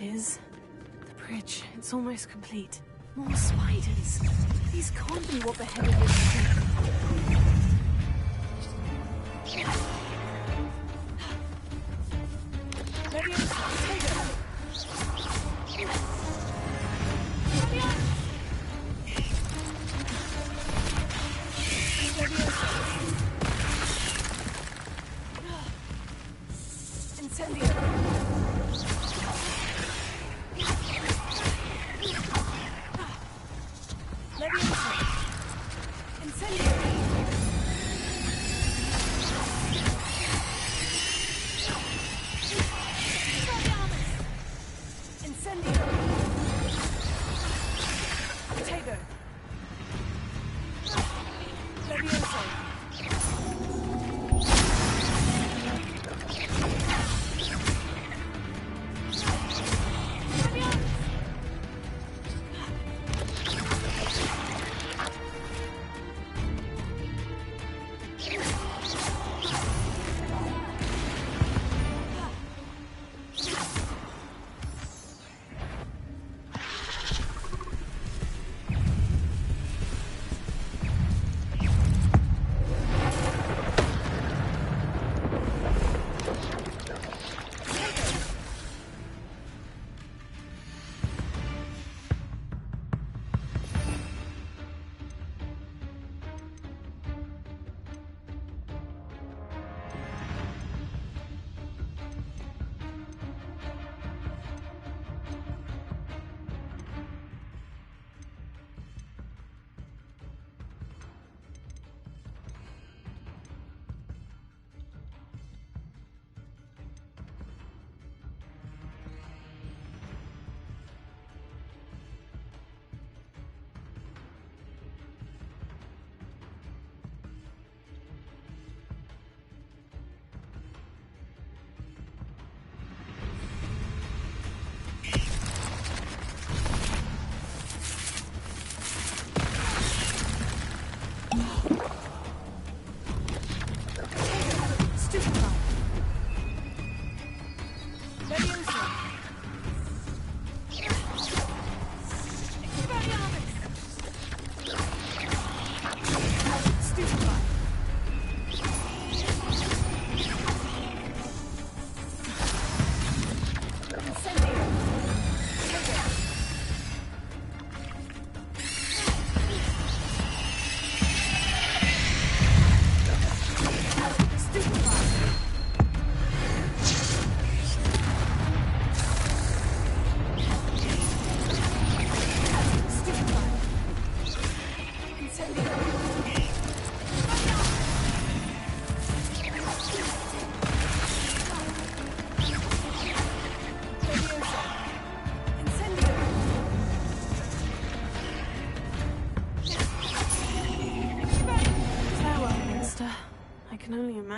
it is. The bridge, it's almost complete. More spiders. These can't be what the head of this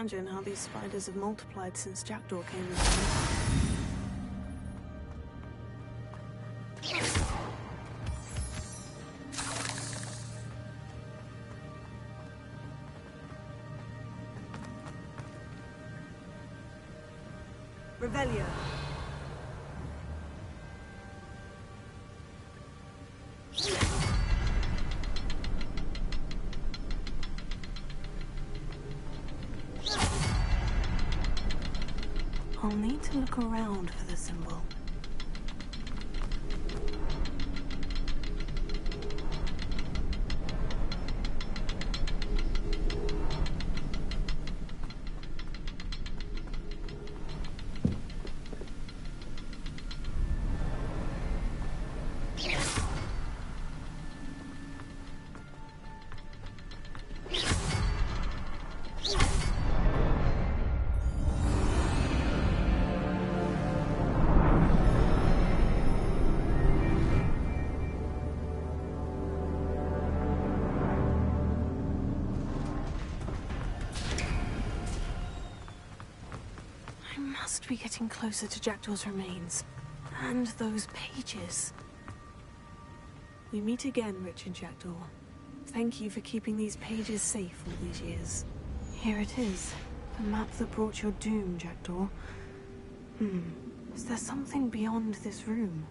imagine how these spiders have multiplied since Jackdaw came into Revelio. I'll need to look around for the symbol. Must be getting closer to Jackdaw's remains. And those pages. We meet again, Richard Jackdaw. Thank you for keeping these pages safe all these years. Here it is. The map that brought your doom, Jackdaw. Is there something beyond this room?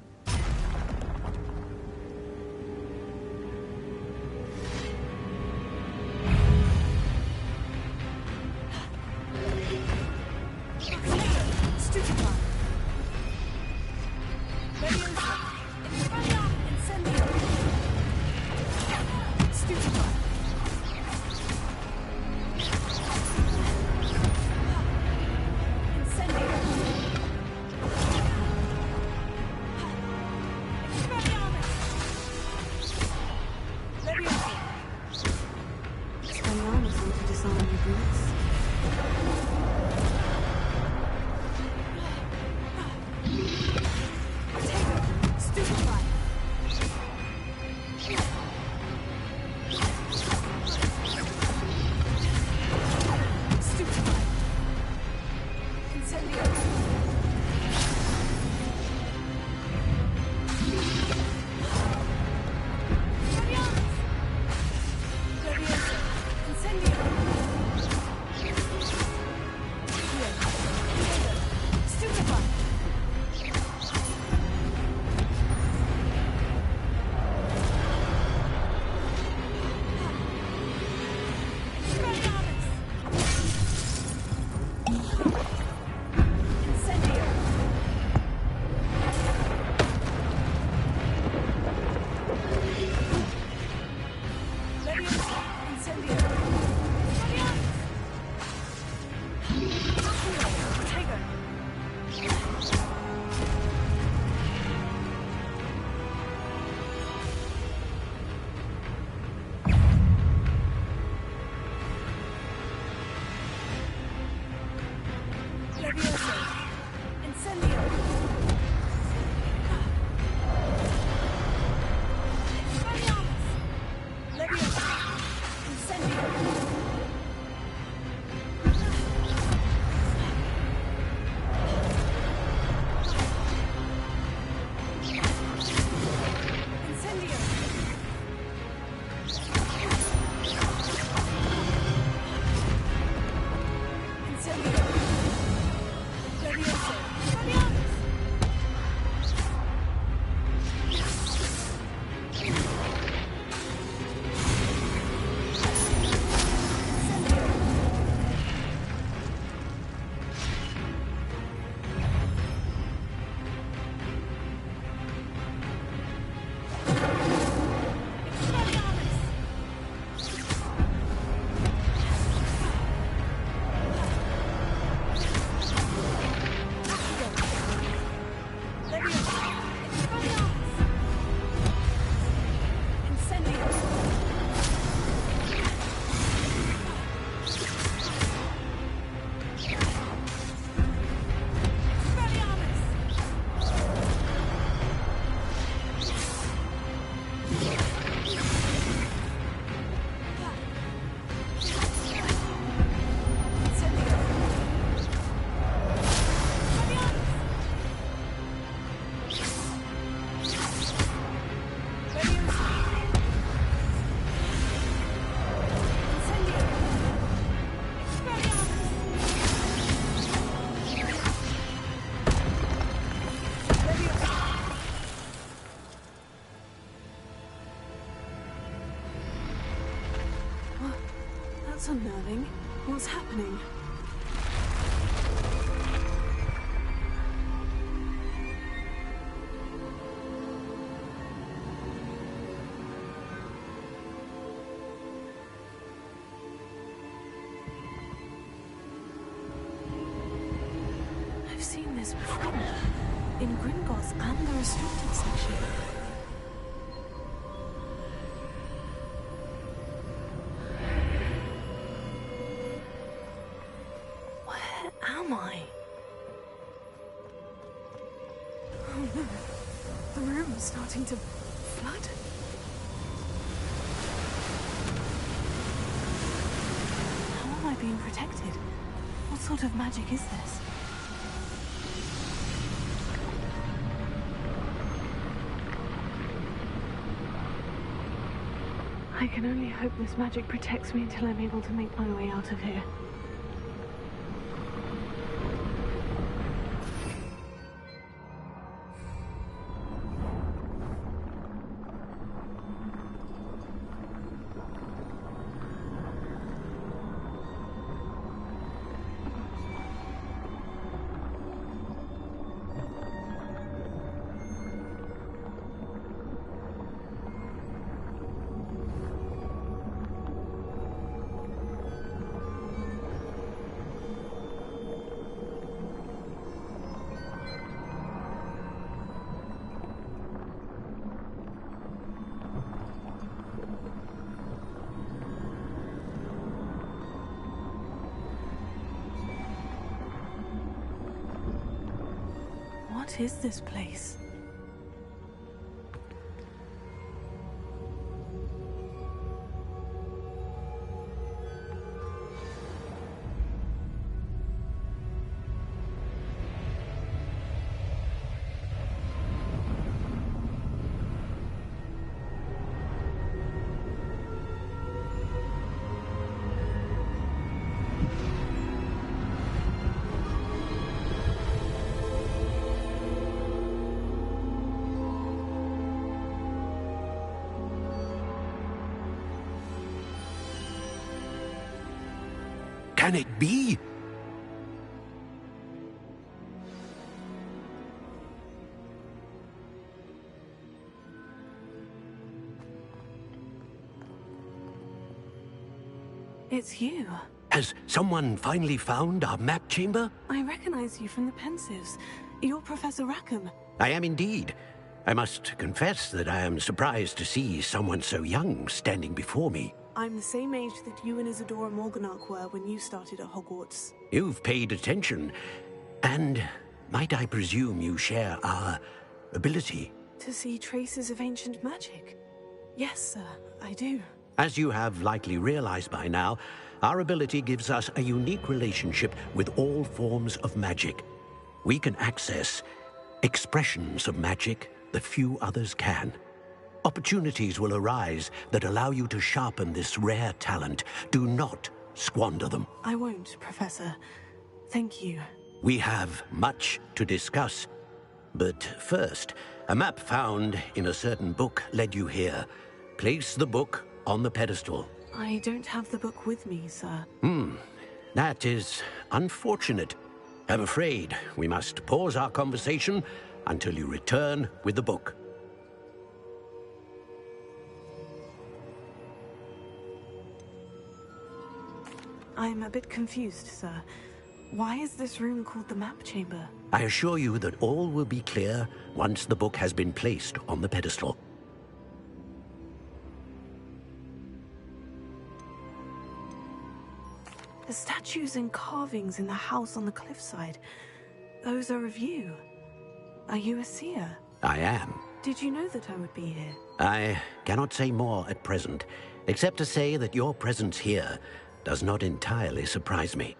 That's unnerving. What's happening? I've seen this before. In Gringotts and the restricted section. Am I? Oh no. The room's starting to flood. How am I being protected? What sort of magic is this? I can only hope this magic protects me until I'm able to make my way out of here. What is this place? Can it be? It's you. Has someone finally found our map chamber? I recognize you from the Pensives. You're Professor Rackham. I am indeed. I must confess that I am surprised to see someone so young standing before me. I'm the same age that you and Isadora Morganach were when you started at Hogwarts. You've paid attention. And might I presume you share our ability? To see traces of ancient magic? Yes, sir, I do. As you have likely realized by now, our ability gives us a unique relationship with all forms of magic. We can access expressions of magic that few others can. Opportunities will arise that allow you to sharpen this rare talent. Do not squander them. I won't, Professor. Thank you. We have much to discuss. But first, a map found in a certain book led you here. Place the book on the pedestal. I don't have the book with me, sir. That is unfortunate. I'm afraid we must pause our conversation until you return with the book. I'm a bit confused, sir. Why is this room called the map chamber? I assure you that all will be clear once the book has been placed on the pedestal. The statues and carvings in the house on the cliffside. Those are of you. Are you a seer? I am. Did you know that I would be here? I cannot say more at present, except to say that your presence here does not entirely surprise me.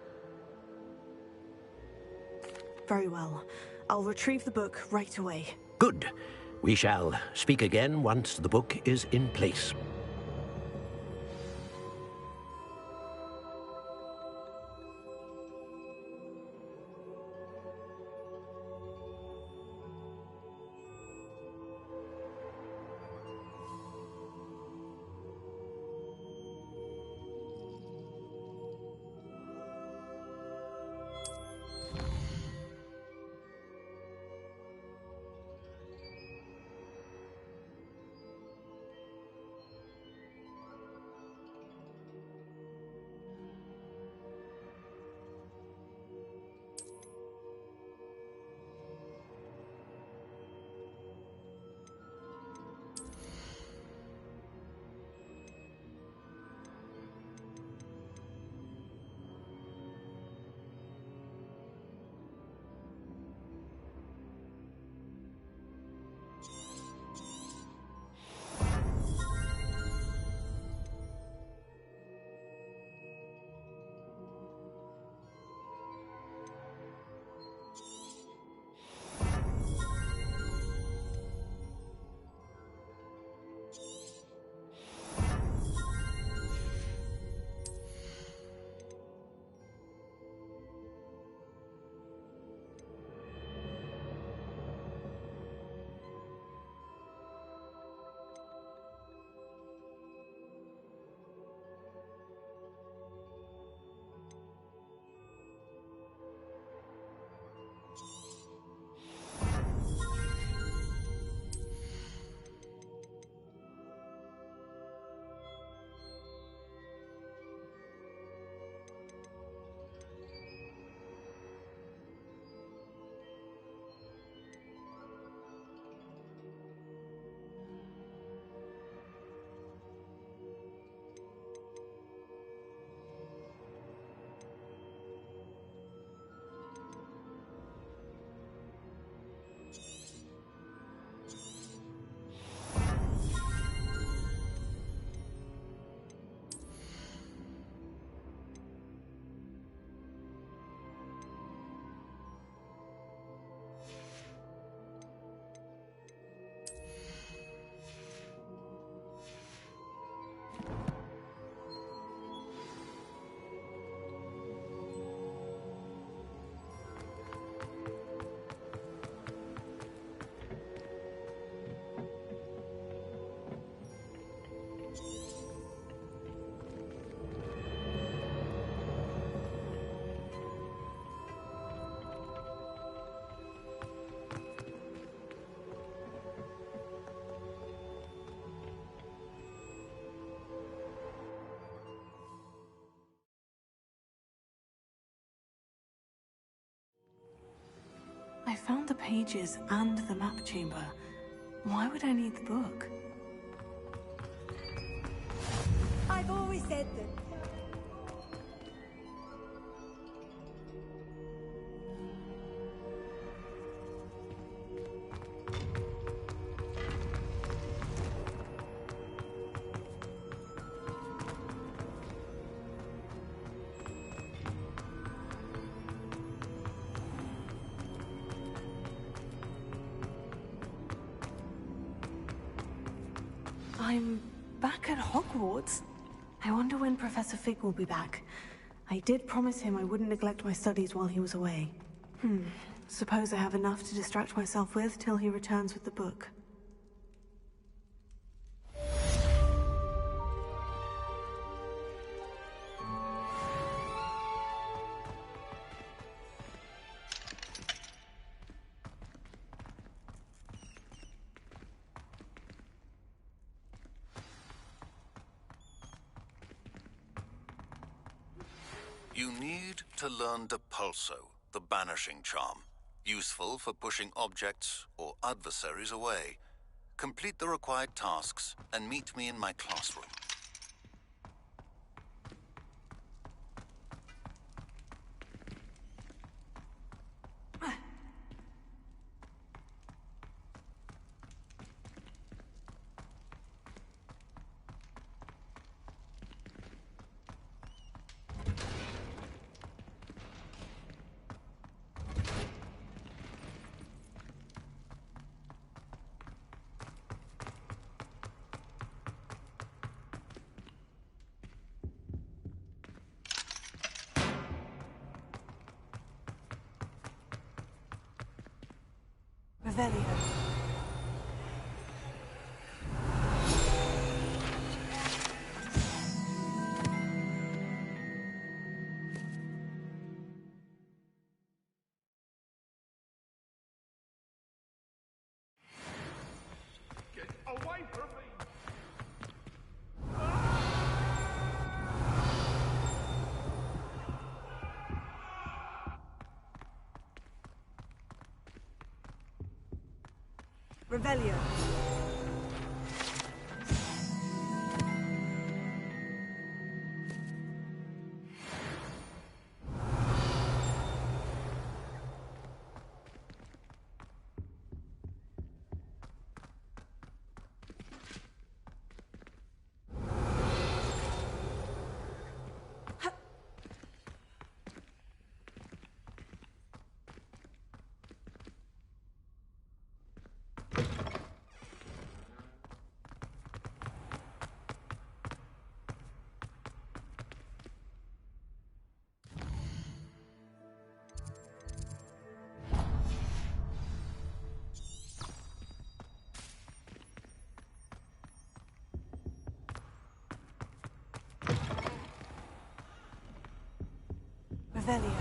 Very well. I'll retrieve the book right away. Good. We shall speak again once the book is in place. found the pages and the map chamber. Why would I need the book? I've always said that. I'm back at Hogwarts. I wonder when Professor Fig will be back. I did promise him I wouldn't neglect my studies while he was away. Suppose I have enough to distract myself with till he returns with the book. You need to learn Depulso, the banishing charm. Useful for pushing objects or adversaries away. Complete the required tasks and meet me in my classroom. Revelio. Get away from me! Revelio. Revelio.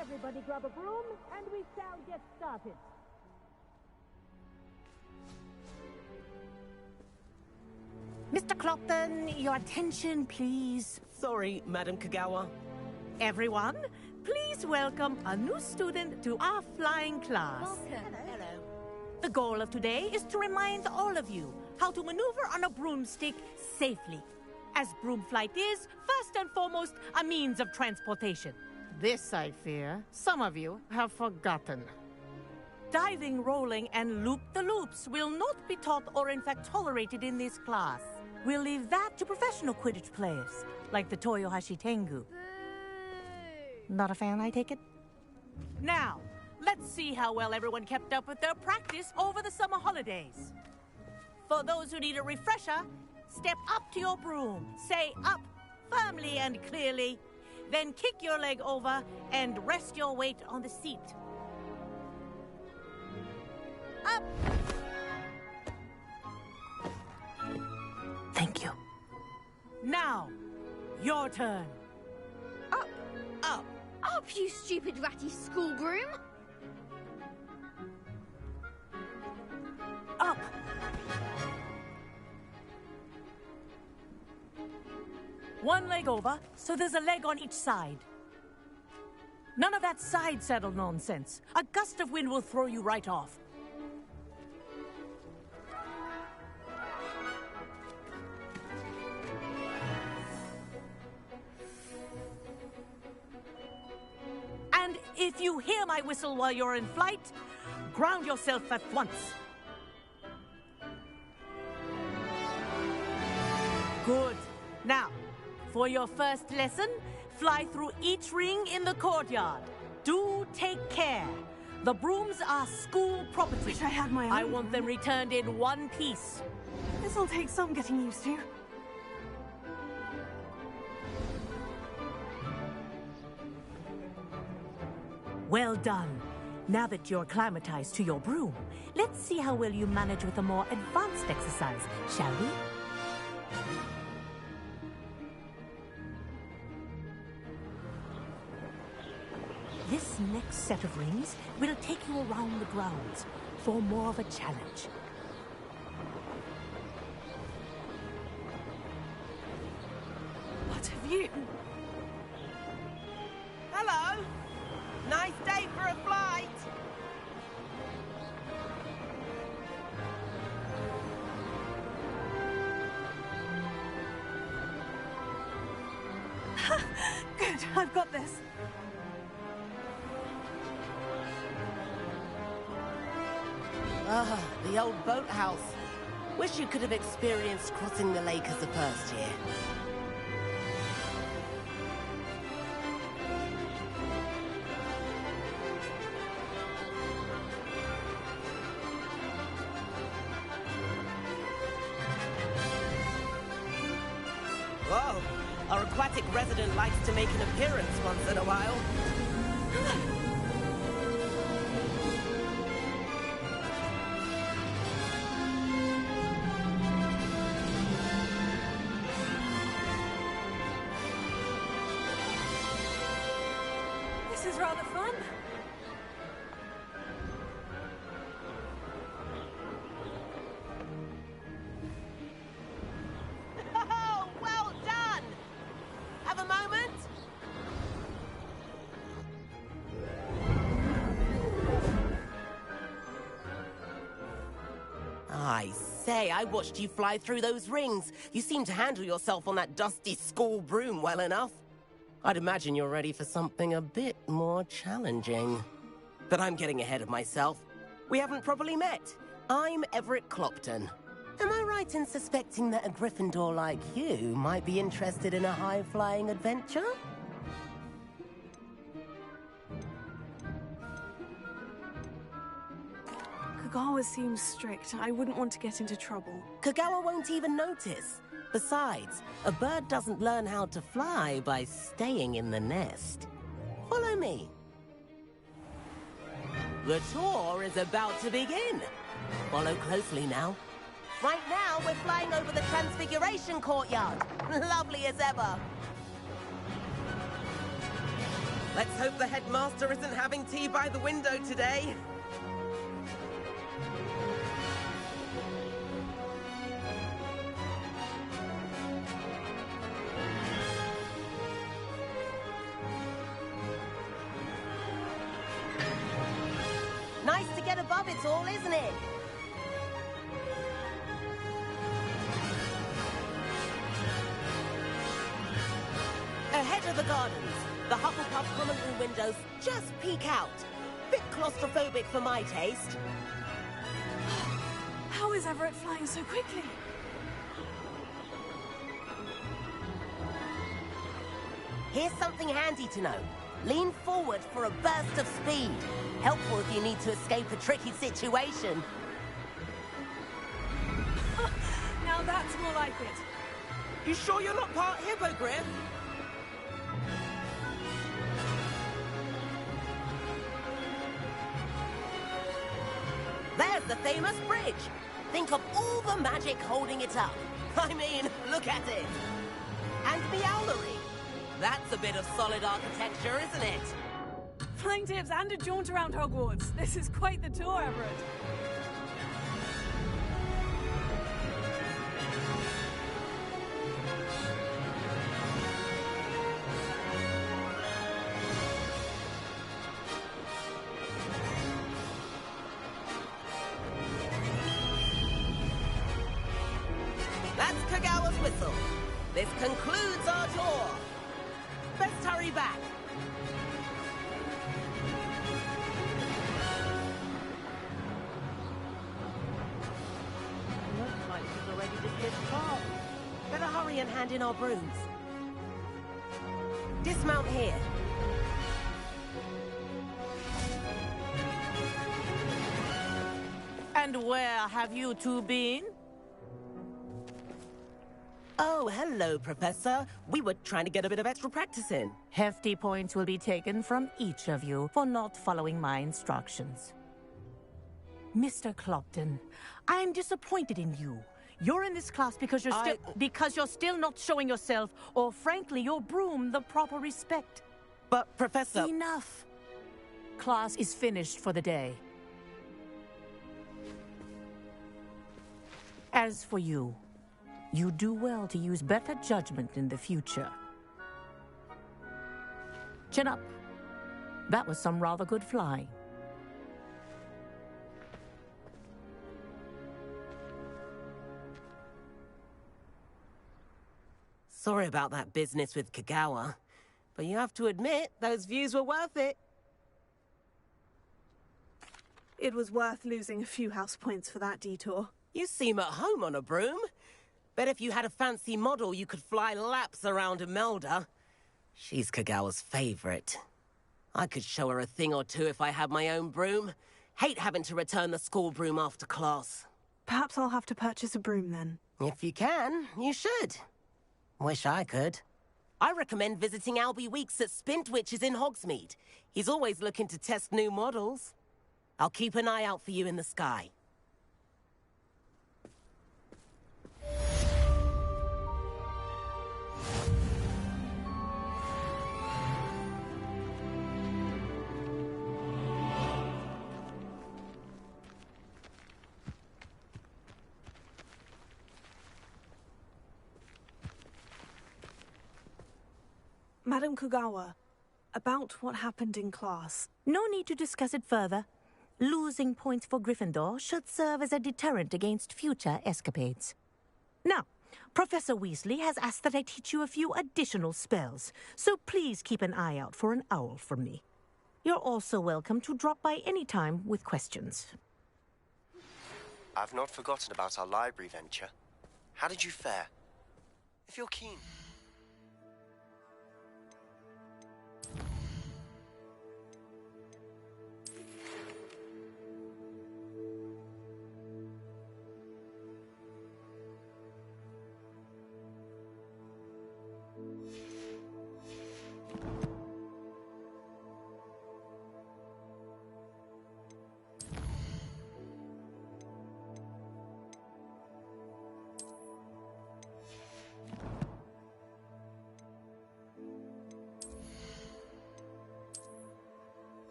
Everybody grab a broom, and we shall get started. Mr. Clopton, your attention, please. Sorry, Madam Kagawa. Everyone, please welcome a new student to our flying class. Hello. The goal of today is to remind all of you how to maneuver on a broomstick safely, as broom flight is, first and foremost, a means of transportation. This, I fear, some of you have forgotten. Diving, rolling, and loop-the-loops will not be taught or in fact tolerated in this class. We'll leave that to professional Quidditch players, like the Toyohashi Tengu. Not a fan, I take it? Now, let's see how well everyone kept up with their practice over the summer holidays. For those who need a refresher, step up to your broom. Say up, firmly and clearly. Then kick your leg over and rest your weight on the seat. Up! Thank you. Now, your turn. Up! Up! Up, you stupid ratty schoolgroom! Up! One leg over, so there's a leg on each side. None of that side saddle nonsense. A gust of wind will throw you right off. And if you hear my whistle while you're in flight, ground yourself at once. Good. Now, for your first lesson, fly through each ring in the courtyard. Do take care. The brooms are school property. Wish I had my own. I want them returned in one piece. This'll take some getting used to. Well done. Now that you're acclimatized to your broom, let's see how well you manage with a more advanced exercise, shall we? This next set of rings will take you around the grounds for more of a challenge. What have you... Hello! Nice day for a flight! Good, I've got this. Ah, the old boathouse. Wish you could have experienced crossing the lake as the first year. Whoa! Our aquatic resident likes to make an appearance once in a while. This is rather fun. Oh, well done! Have a moment? I say, I watched you fly through those rings. You seem to handle yourself on that dusty school broom well enough. I'd imagine you're ready for something a bit more challenging. But I'm getting ahead of myself. We haven't properly met. I'm Everett Clopton. Am I right in suspecting that a Gryffindor like you might be interested in a high-flying adventure? Kagawa seems strict. I wouldn't want to get into trouble. Kagawa won't even notice. Besides, a bird doesn't learn how to fly by staying in the nest. Follow me. The tour is about to begin. Follow closely now. Right now, we're flying over the Transfiguration Courtyard. Lovely as ever. Let's hope the headmaster isn't having tea by the window today. Nice to get above it all, isn't it? Ahead of the gardens, the Hufflepuff common room windows just peek out. Bit claustrophobic for my taste. How is Everett flying so quickly? Here's something handy to know. Lean forward for a burst of speed. Helpful if you need to escape a tricky situation. Now that's more like it. You sure you're not part Hippogriff? There's the famous bridge. Think of all the magic holding it up. I mean, look at it. And the owlery. That's a bit of solid architecture, isn't it? Flying tips and a jaunt around Hogwarts. This is quite the tour, Everett. That's Kagawa's whistle. This concludes our tour. Best hurry back. Looks like she's already dismissed class. Better hurry and hand in our brooms. Dismount here. And where have you two been? Oh, hello, Professor. We were trying to get a bit of extra practice in. Hefty points will be taken from each of you for not following my instructions. Mr. Clopton, I am disappointed in you. You're in this class because you're still not showing yourself, or frankly, your broom the proper respect. But, Professor... Enough. Class is finished for the day. As for you, you do well to use better judgment in the future. Chin up. That was some rather good flying. Sorry about that business with Kagawa, but you have to admit, those views were worth it. It was worth losing a few house points for that detour. You seem at home on a broom. Bet if you had a fancy model, you could fly laps around Imelda. She's Kagawa's favorite. I could show her a thing or two if I had my own broom. Hate having to return the school broom after class. Perhaps I'll have to purchase a broom then. If you can, you should. Wish I could. I recommend visiting Albie Weeks at Spintwitches in Hogsmeade. He's always looking to test new models. I'll keep an eye out for you in the sky. Madam Kagawa, about what happened in class. No need to discuss it further. Losing points for Gryffindor should serve as a deterrent against future escapades. Now, Professor Weasley has asked that I teach you a few additional spells, so please keep an eye out for an owl from me. You're also welcome to drop by any time with questions. I've not forgotten about our library venture. How did you fare? If you're keen.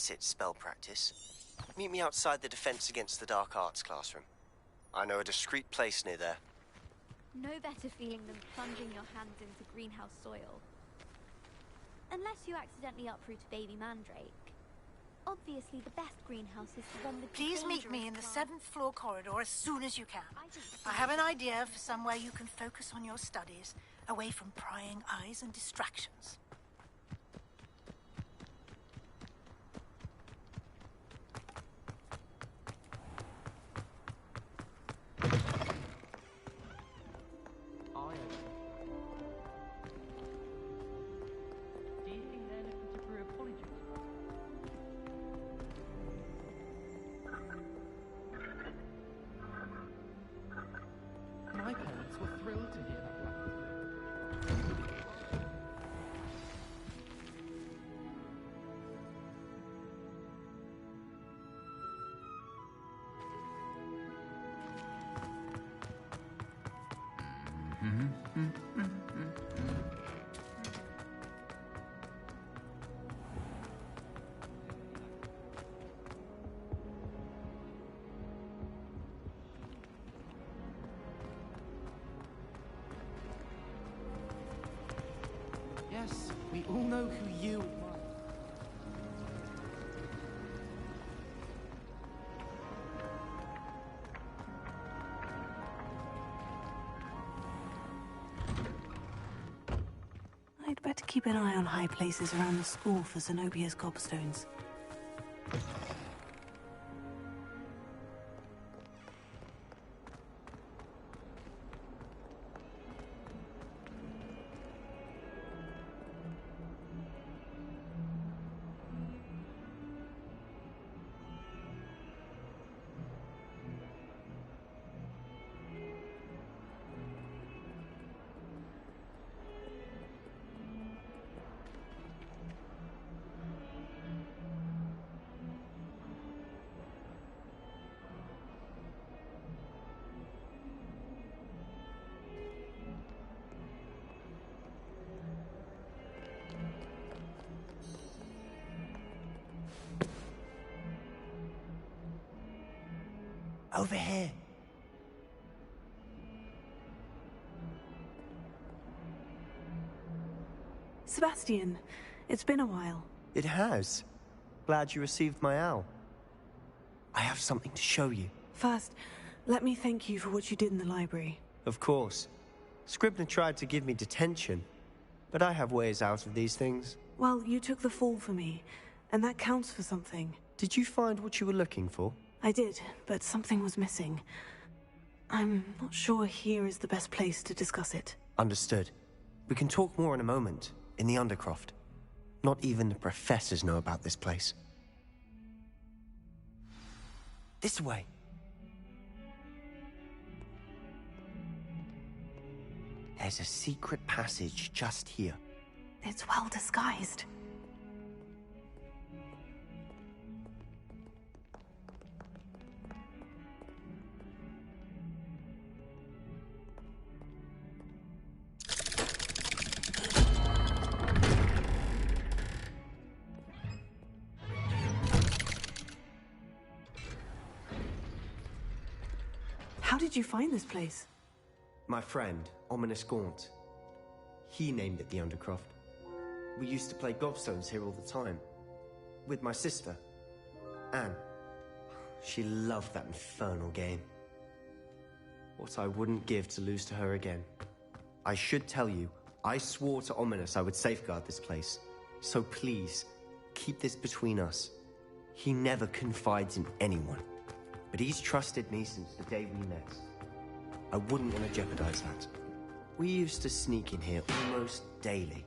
illicit spell practice, meet me outside the Defense Against the Dark Arts classroom. I know a discreet place near there. No better feeling than plunging your hands into greenhouse soil. Unless you accidentally uproot a baby mandrake. Obviously, the best greenhouse is the one with Please meet me in the 7th floor corridor as soon as you can. I have an idea for somewhere you can focus on your studies, away from prying eyes and distractions. My parents were thrilled to hear that black. Yes, we all know who you are. I'd better keep an eye on high places around the school for Zenobia's gobstones. Over here. Sebastian, it's been a while. It has. Glad you received my owl. I have something to show you. First, let me thank you for what you did in the library. Of course. Scribner tried to give me detention, but I have ways out of these things. Well, you took the fall for me, and that counts for something. Did you find what you were looking for? I did, but something was missing. I'm not sure here is the best place to discuss it. Understood. We can talk more in a moment, in the Undercroft. Not even the professors know about this place. This way. There's a secret passage just here. It's well disguised. How did you find this place? My friend, Ominous Gaunt. He named it the Undercroft. We used to play gobstones here all the time. With my sister, Anne. She loved that infernal game. What I wouldn't give to lose to her again. I should tell you, I swore to Ominous I would safeguard this place. So please, keep this between us. He never confides in anyone. But he's trusted me since the day we met. I wouldn't want to jeopardize that. We used to sneak in here almost daily.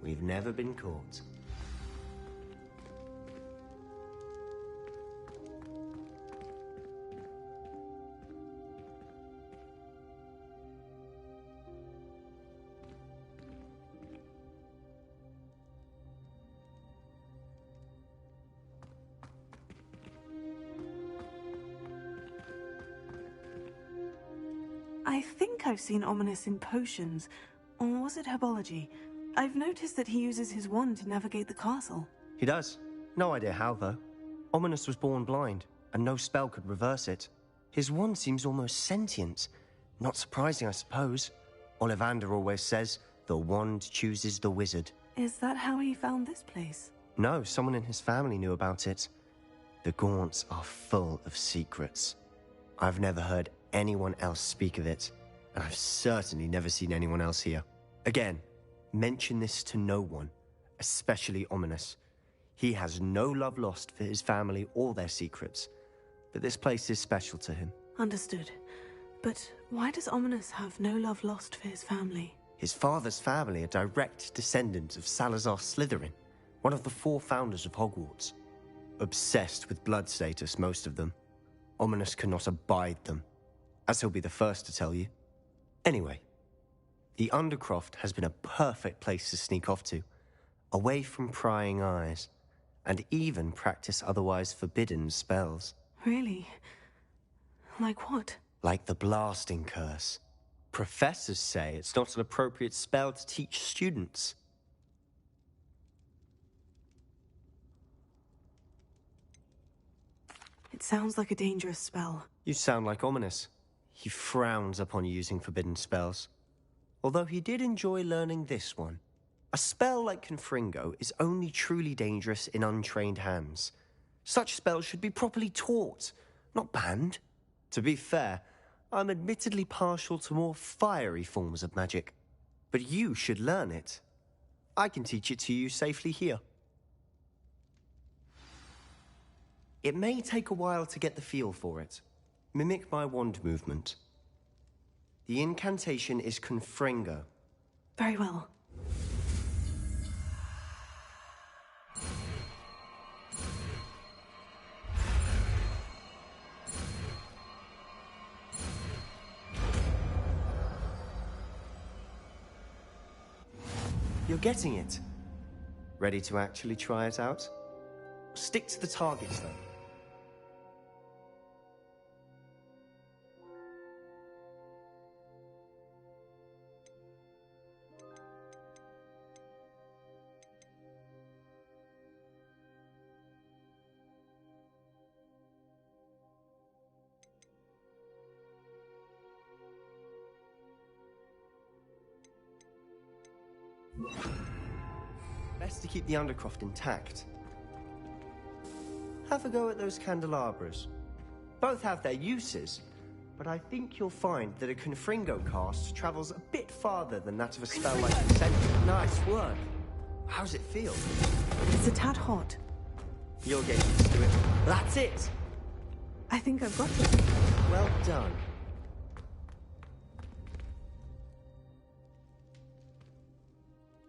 We've never been caught. I think I've seen Ominous in potions, or was it herbology? I've noticed that he uses his wand to navigate the castle. He does. No idea how, though. Ominous was born blind, and no spell could reverse it. His wand seems almost sentient. Not surprising, I suppose. Ollivander always says, the wand chooses the wizard. Is that how he found this place? No, someone in his family knew about it. The Gaunts are full of secrets. I've never heard anyone else speak of it, and I've certainly never seen anyone else here. Again, mention this to no one, especially Ominous. He has no love lost for his family or their secrets, but this place is special to him. Understood. But why does Ominous have no love lost for his family? His father's family are direct descendants of Salazar Slytherin, one of the 4 founders of Hogwarts. Obsessed with blood status, most of them. Ominous cannot abide them, as he'll be the first to tell you. Anyway, the Undercroft has been a perfect place to sneak off to, away from prying eyes, and even practice otherwise forbidden spells. Really? Like what? Like the blasting curse. Professors say it's not an appropriate spell to teach students. It sounds like a dangerous spell. You sound like Ominous. He frowns upon using forbidden spells. Although he did enjoy learning this one. A spell like Confringo is only truly dangerous in untrained hands. Such spells should be properly taught, not banned. To be fair, I'm admittedly partial to more fiery forms of magic. But you should learn it. I can teach it to you safely here. It may take a while to get the feel for it. Mimic my wand movement. The incantation is Confringo. Very well. You're getting it. Ready to actually try it out? Stick to the targets, though. Best to keep the Undercroft intact. Have a go at those candelabras. Both have their uses, but I think you'll find that a Confringo cast travels a bit farther than that of a spell like Incendiary. Nice work. How's it feel? It's a tad hot. You'll get used to it. That's it! I think I've got it. Well done.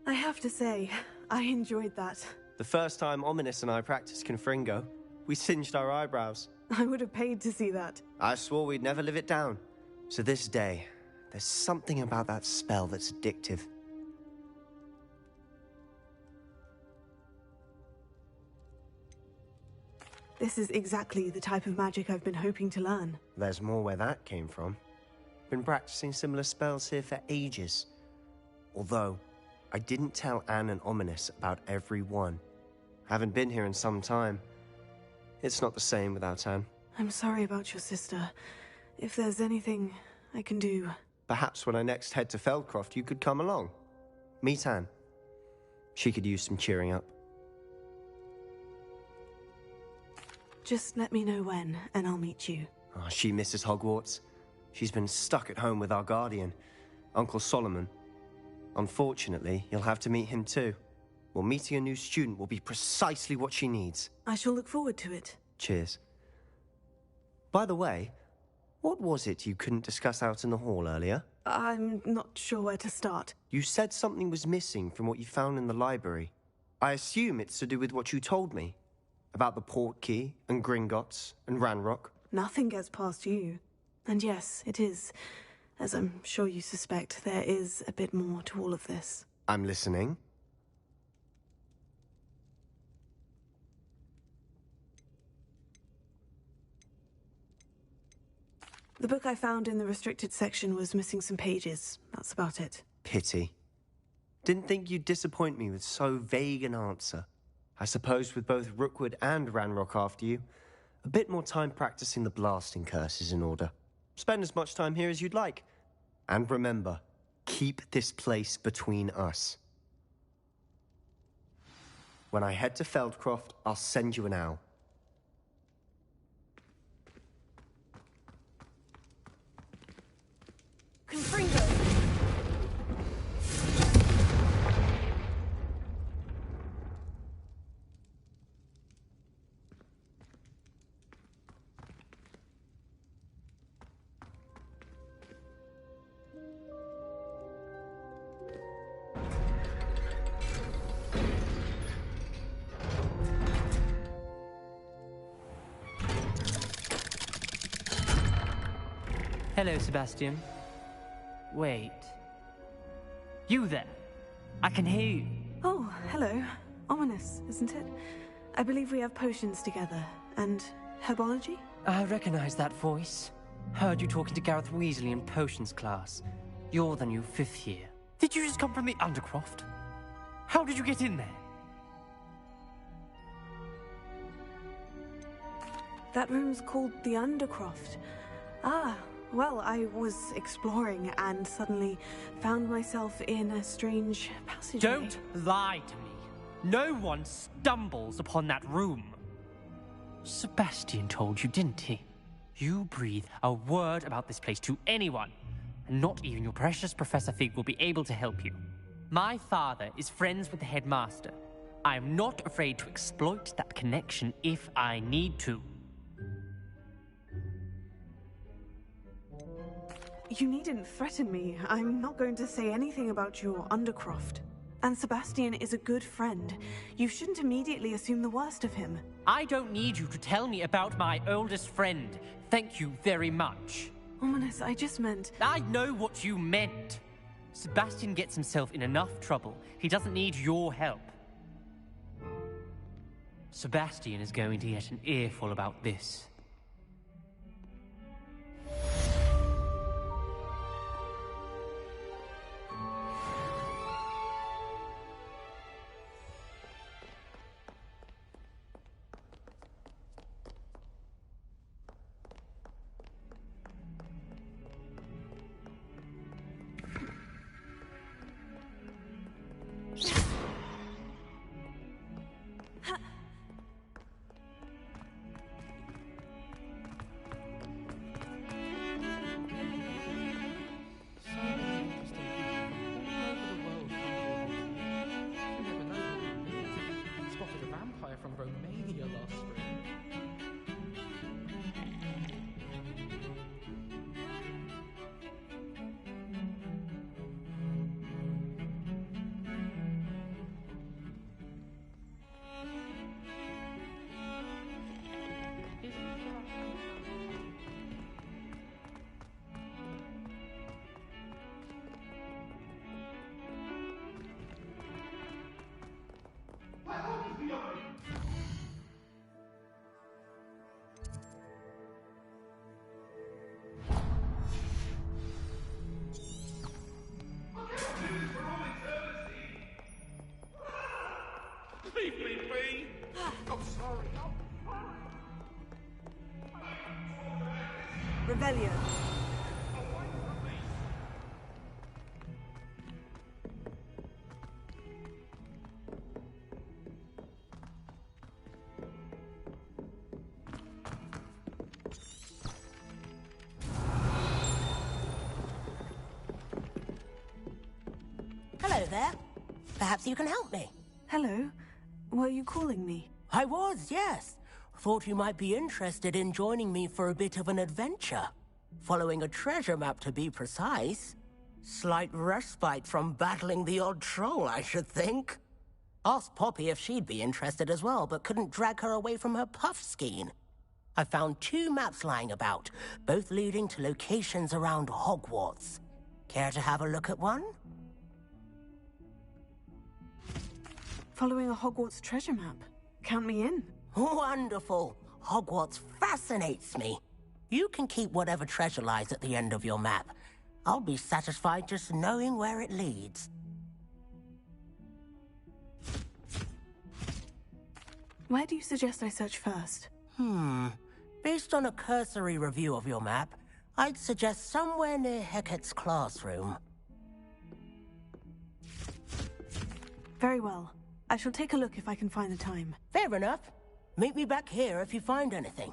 I have to say, I enjoyed that. The first time Ominous and I practiced Confringo, we singed our eyebrows. I would have paid to see that. I swore we'd never live it down. To this day, there's something about that spell that's addictive. This is exactly the type of magic I've been hoping to learn. There's more where that came from. Been practicing similar spells here for ages. Although, I didn't tell Anne and Ominous about every one. Haven't been here in some time. It's not the same without Anne. I'm sorry about your sister. If there's anything I can do... Perhaps when I next head to Feldcroft, you could come along. Meet Anne. She could use some cheering up. Just let me know when, and I'll meet you. Oh, she misses Hogwarts. She's been stuck at home with our guardian, Uncle Solomon. Unfortunately, you'll have to meet him too. Well, meeting a new student will be precisely what she needs. I shall look forward to it. Cheers. By the way, what was it you couldn't discuss out in the hall earlier? I'm not sure where to start. You said something was missing from what you found in the library. I assume it's to do with what you told me. About the Portkey, and Gringotts, and Ranrock. Nothing gets past you. And yes, it is. As I'm sure you suspect, there is a bit more to all of this. I'm listening. The book I found in the restricted section was missing some pages. That's about it. Pity. Didn't think you'd disappoint me with so vague an answer. I suppose with both Rookwood and Ranrock after you, a bit more time practicing the blasting curse is in order. Spend as much time here as you'd like. And remember, keep this place between us. When I head to Feldcroft, I'll send you an owl. Confringo! Hello, Sebastian. Wait. You there? I can hear you. Oh, hello. Ominous, isn't it? I believe we have potions together. And herbology? I recognize that voice. Heard you talking to Gareth Weasley in potions class. You're the new 5th year. Did you just come from the Undercroft? How did you get in there? That room's called the Undercroft. Ah, well, I was exploring and suddenly found myself in a strange passageway. Don't lie to me. No one stumbles upon that room. Sebastian told you, didn't he? You breathe a word about this place to anyone, and not even your precious Professor Fig will be able to help you. My father is friends with the headmaster. I am not afraid to exploit that connection if I need to. You needn't threaten me. I'm not going to say anything about your Undercroft. And Sebastian is a good friend. You shouldn't immediately assume the worst of him. I don't need you to tell me about my oldest friend. Thank you very much. Ominous, I just meant... I know what you meant. Sebastian gets himself in enough trouble. He doesn't need your help. Sebastian is going to get an earful about this. From Romania last spring. Leave me be! I'm sorry. Revelio. Hello there. Perhaps you can help me. Hello? Were you calling me? I was, yes. Thought you might be interested in joining me for a bit of an adventure. Following a treasure map, to be precise. Slight respite from battling the odd troll, I should think. Asked Poppy if she'd be interested as well, but couldn't drag her away from her puff skein. I found 2 maps lying about, both leading to locations around Hogwarts. Care to have a look at one? Following a Hogwarts treasure map. Count me in. Wonderful. Hogwarts fascinates me. You can keep whatever treasure lies at the end of your map. I'll be satisfied just knowing where it leads. Where do you suggest I search first? Based on a cursory review of your map, I'd suggest somewhere near Hecate's classroom. Very well. I shall take a look if I can find the time. Fair enough. Meet me back here if you find anything.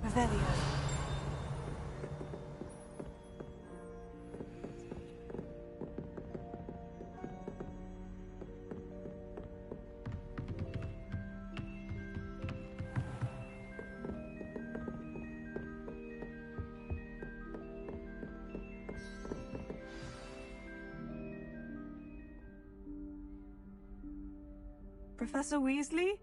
Revelio. Professor Weasley?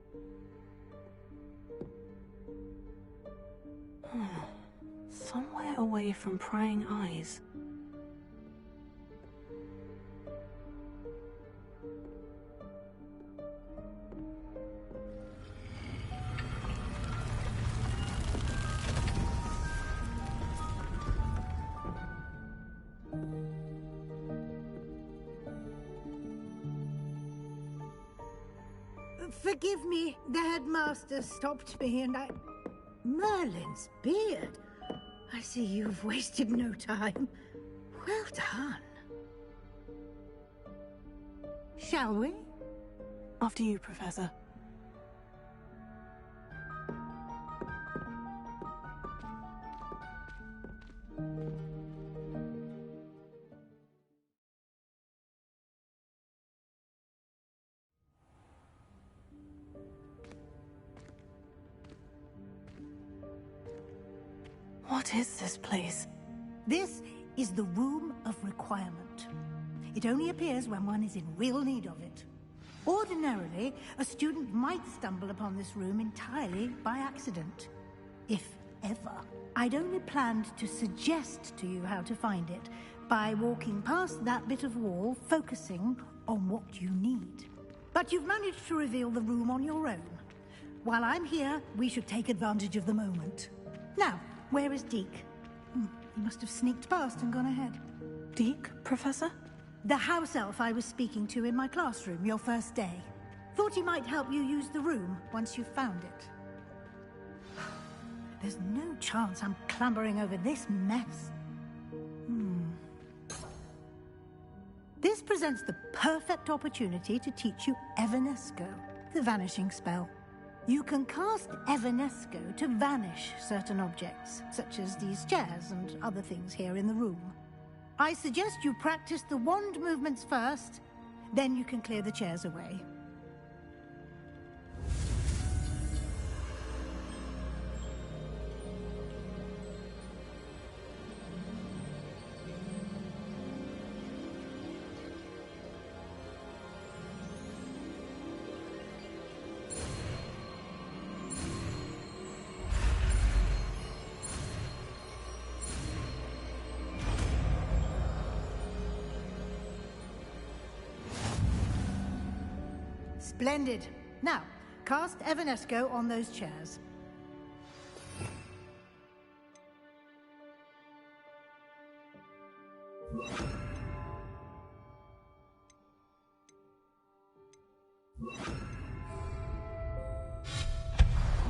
Somewhere away from prying eyes. Forgive me, the headmaster stopped me and I... Merlin's beard. I see you've wasted no time. Well done. Shall we? After you, Professor. What is this place? This is the Room of Requirement. It only appears when one is in real need of it. Ordinarily, a student might stumble upon this room entirely by accident. If ever. I'd only planned to suggest to you how to find it by walking past that bit of wall, focusing on what you need. But you've managed to reveal the room on your own. While I'm here, we should take advantage of the moment. Now, where is Deke? He must have sneaked past and gone ahead. Deke, Professor? The house elf I was speaking to in my classroom your first day. Thought he might help you use the room once you've found it. There's no chance I'm clambering over this mess. This presents the perfect opportunity to teach you Evanesco, the vanishing spell. You can cast Evanesco to vanish certain objects, such as these chairs and other things here in the room. I suggest you practice the wand movements first, then you can clear the chairs away. Splendid. Now, cast Evanesco on those chairs.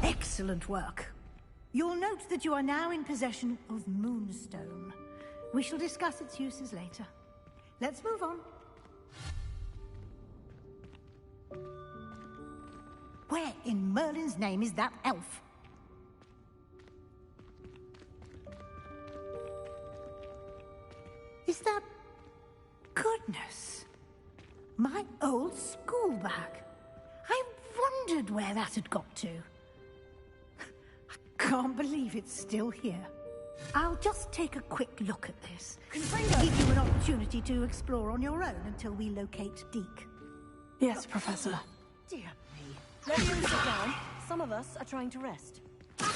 Excellent work. You'll note that you are now in possession of Moonstone. We shall discuss its uses later. Let's move on. Where in Merlin's name is that elf? Is that... Goodness. My old school bag. I wondered where that had got to. I can't believe it's still here. I'll just take a quick look at this. Give you an opportunity to explore on your own until we locate Deke. Yes, Professor. Dear me. Let you sit down. Some of us are trying to rest.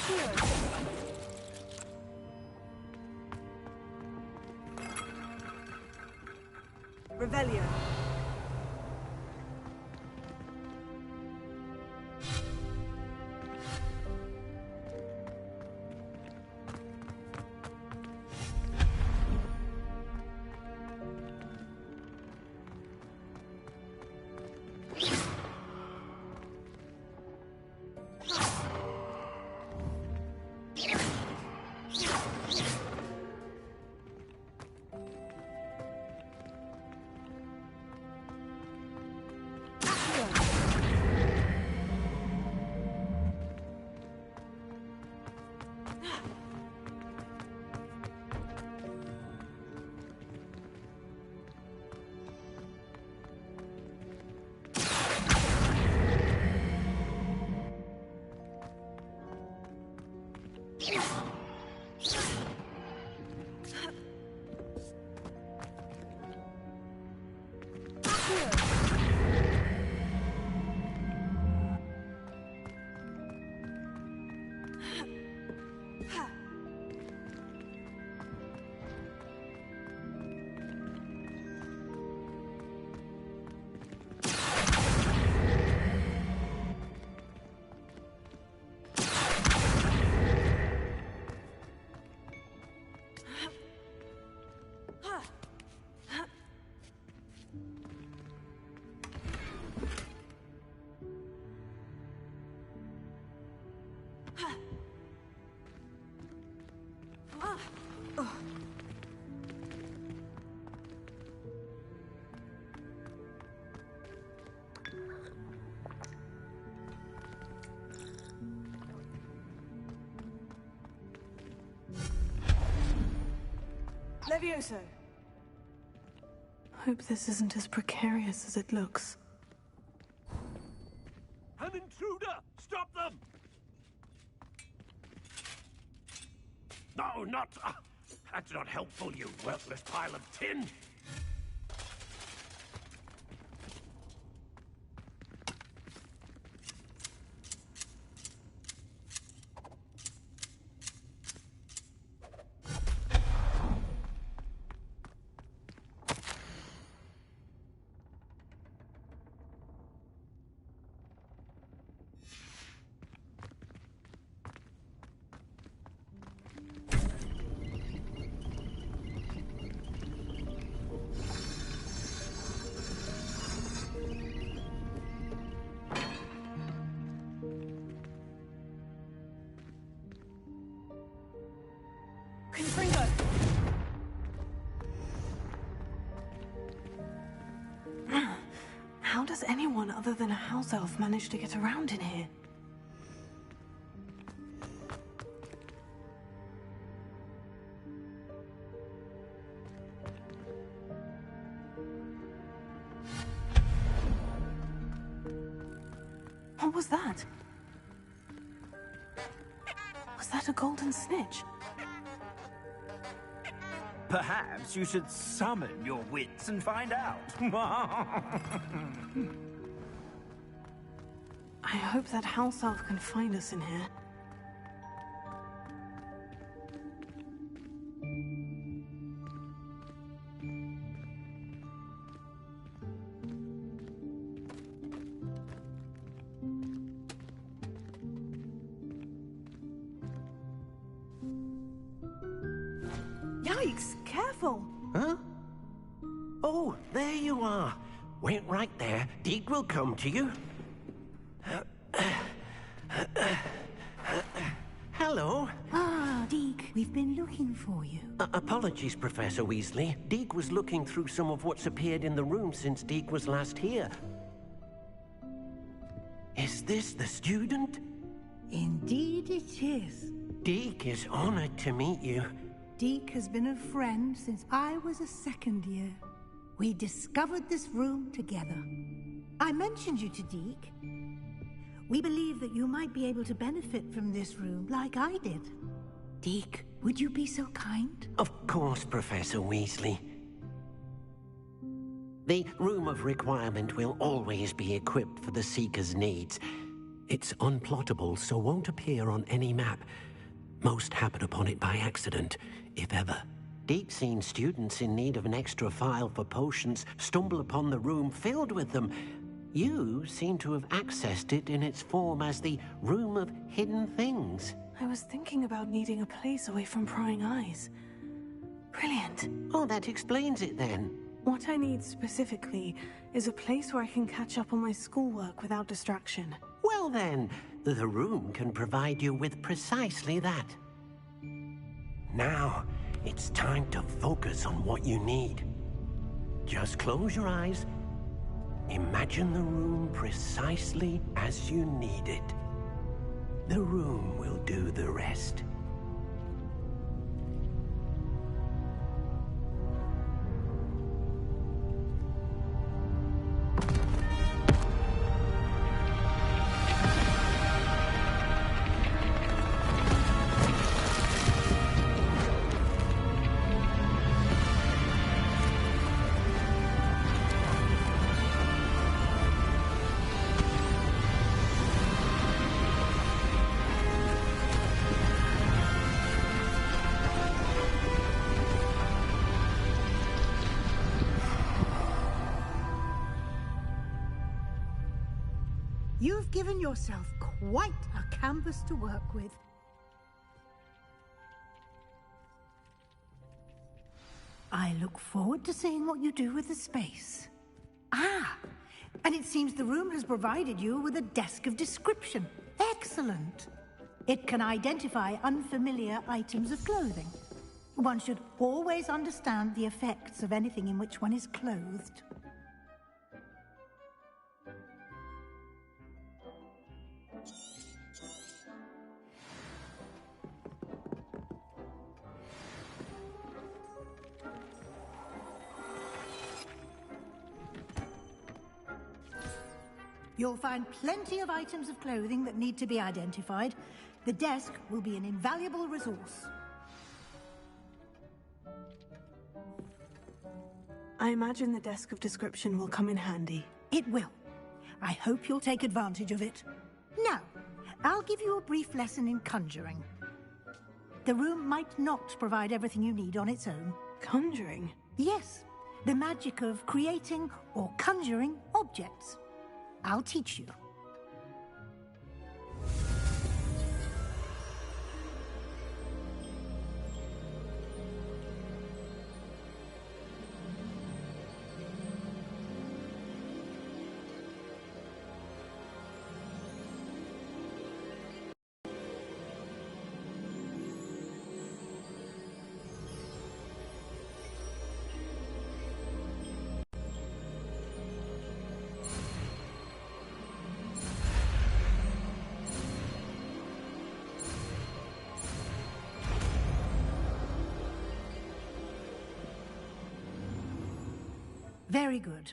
Here. Revelio. Levioso. Hope this isn't as precarious as it looks. An intruder! Stop them! No, not... that's not helpful, you worthless pile of tin! How does anyone other than a house elf manage to get around in here? What was that? Was that a golden snitch? Perhaps you should summon your wits and find out. I hope that house elf can find us in here. Yikes! Careful! Huh? Oh, there you are. Wait right there. Deke will come to you. Hello. Ah, Deke, we've been looking for you. Apologies, Professor Weasley. Deke was looking through some of what's appeared in the room since Deke was last here. Is this the student? Indeed it is. Deke is honored to meet you. Deke has been a friend since I was a second year. We discovered this room together. I mentioned you to Deke. We believe that you might be able to benefit from this room like I did. Deke, Would you be so kind? Of course, Professor Weasley. The Room of Requirement will always be equipped for the Seeker's needs. It's unplottable, so won't appear on any map. Most happen upon it by accident, if ever. Deep-seen students in need of an extra file for potions stumble upon the room filled with them. You seem to have accessed it in its form as the Room of Hidden Things. I was thinking about needing a place away from prying eyes. Brilliant. Oh, that explains it then. What I need specifically is a place where I can catch up on my schoolwork without distraction. Well then, the room can provide you with precisely that. Now, it's time to focus on what you need. Just close your eyes. Imagine the room precisely as you need it. The room will do the rest. You've given yourself quite a canvas to work with. I look forward to seeing what you do with the space. Ah, and it seems the room has provided you with a desk of description. Excellent. It can identify unfamiliar items of clothing. One should always understand the effects of anything in which one is clothed. You'll find plenty of items of clothing that need to be identified. The desk will be an invaluable resource. I imagine the desk of description will come in handy. It will. I hope you'll take advantage of it. Now, I'll give you a brief lesson in conjuring. The room might not provide everything you need on its own. Conjuring? Yes, the magic of creating or conjuring objects. I'll teach you. Very good.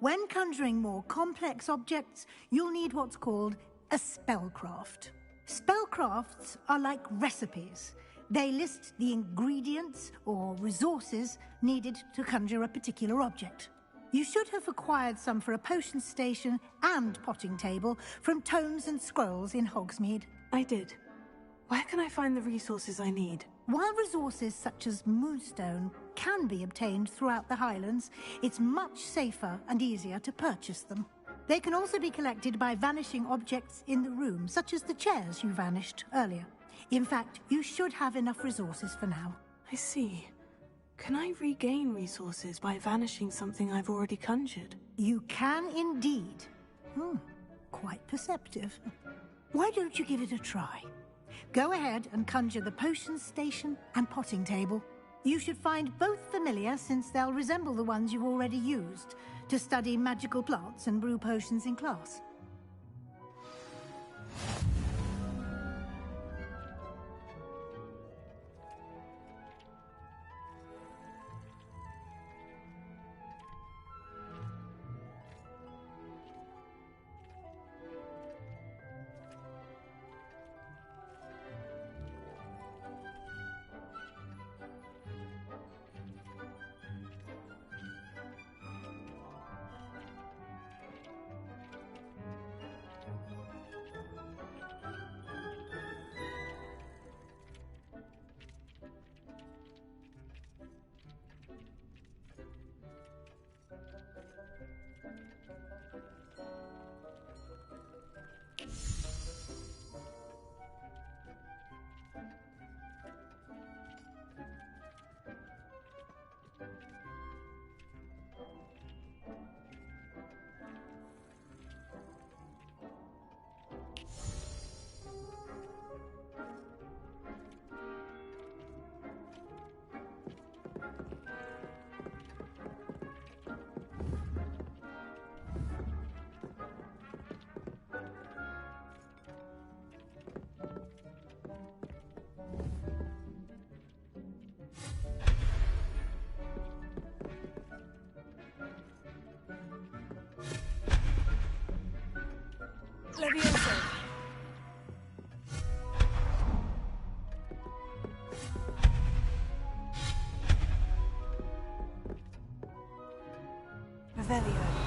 When conjuring more complex objects, you'll need what's called a spellcraft. Spellcrafts are like recipes. They list the ingredients or resources needed to conjure a particular object. You should have acquired some for a potion station and potting table from tomes and scrolls in Hogsmeade. I did. Where can I find the resources I need? While resources such as moonstone can be obtained throughout the Highlands, it's much safer and easier to purchase them. They can also be collected by vanishing objects in the room, such as the chairs you vanished earlier. In fact, you should have enough resources for now. I see. Can I regain resources by vanishing something I've already conjured? You can indeed. Quite perceptive. Why don't you give it a try? Go ahead and conjure the potion station and potting table. You should find both familiar, since they'll resemble the ones you've already used to study magical plants and brew potions in class. Revelio.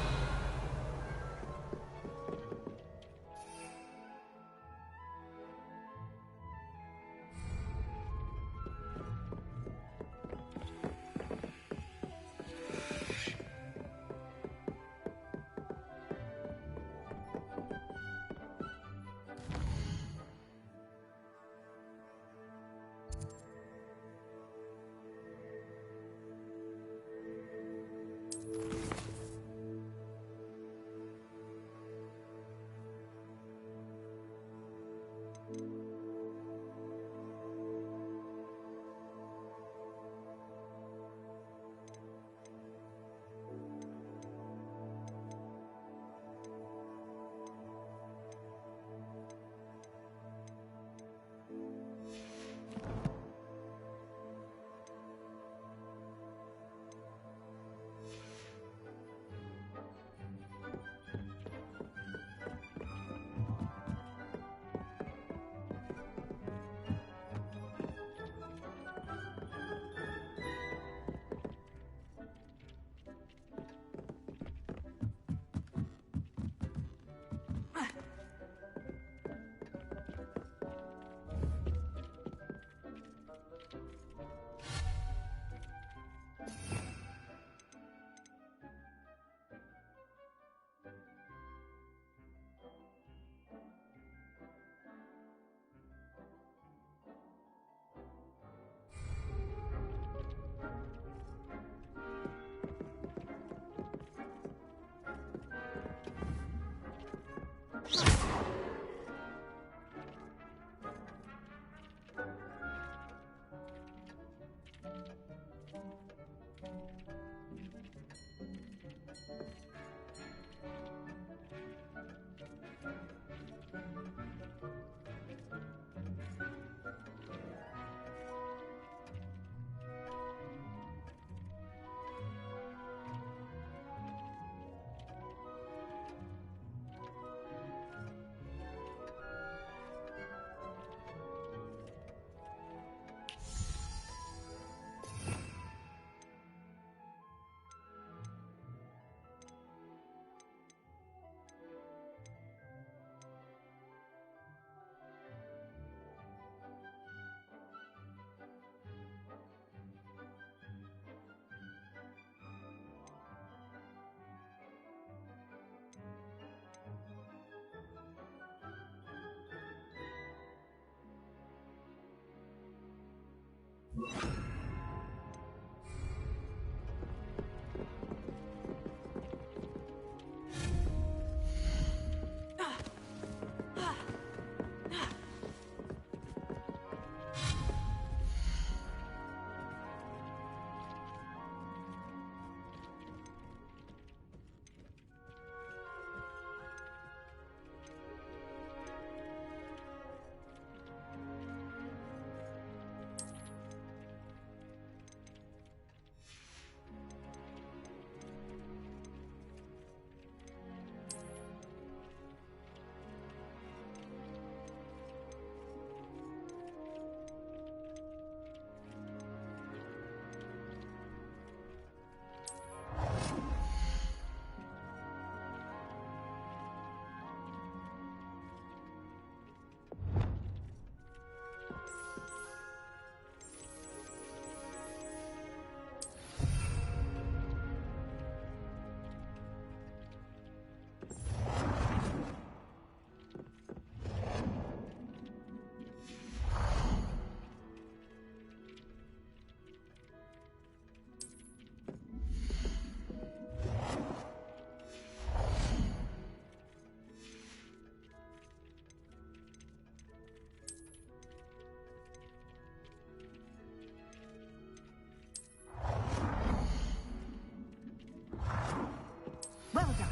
Well done.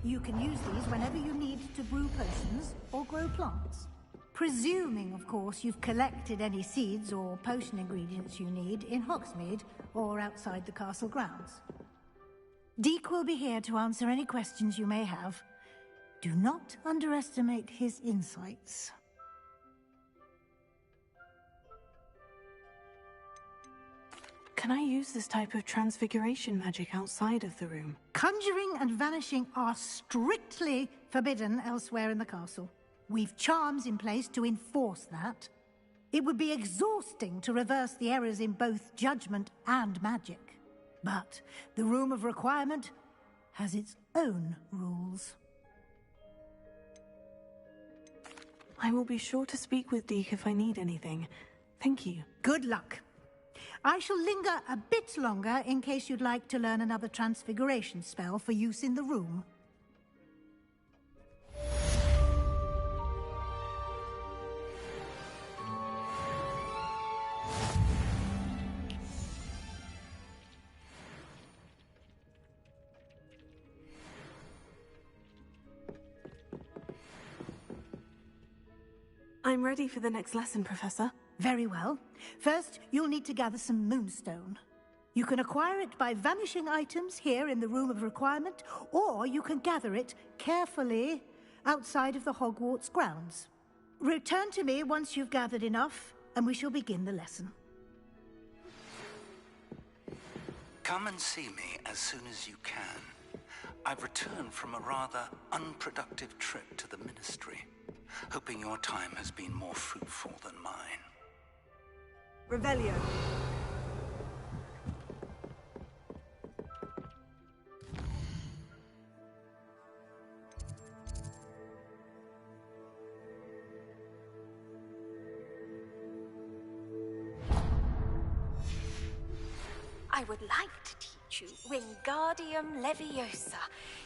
You can use these whenever you need to brew potions or grow plants. Presuming, of course, you've collected any seeds or potion ingredients you need in Hogsmeade or outside the castle grounds. Deke will be here to answer any questions you may have. Do not underestimate his insights. Can I use this type of transfiguration magic outside of the room? Conjuring and vanishing are strictly forbidden elsewhere in the castle. We've charms in place to enforce that. It would be exhausting to reverse the errors in both judgment and magic. But the Room of Requirement has its own rules. I will be sure to speak with Deke if I need anything. Thank you. Good luck. I shall linger a bit longer in case you'd like to learn another transfiguration spell for use in the room. I'm ready for the next lesson, Professor. Very well. First, you'll need to gather some moonstone. You can acquire it by vanishing items here in the Room of Requirement, or you can gather it carefully outside of the Hogwarts grounds. Return to me once you've gathered enough, and we shall begin the lesson. Come and see me as soon as you can. I've returned from a rather unproductive trip to the Ministry, hoping your time has been more fruitful than mine. Revelio. I would like to teach you Wingardium Leviosa.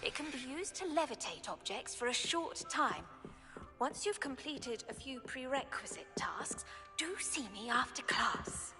It can be used to levitate objects for a short time. Once you've completed a few prerequisite tasks, do see me after class.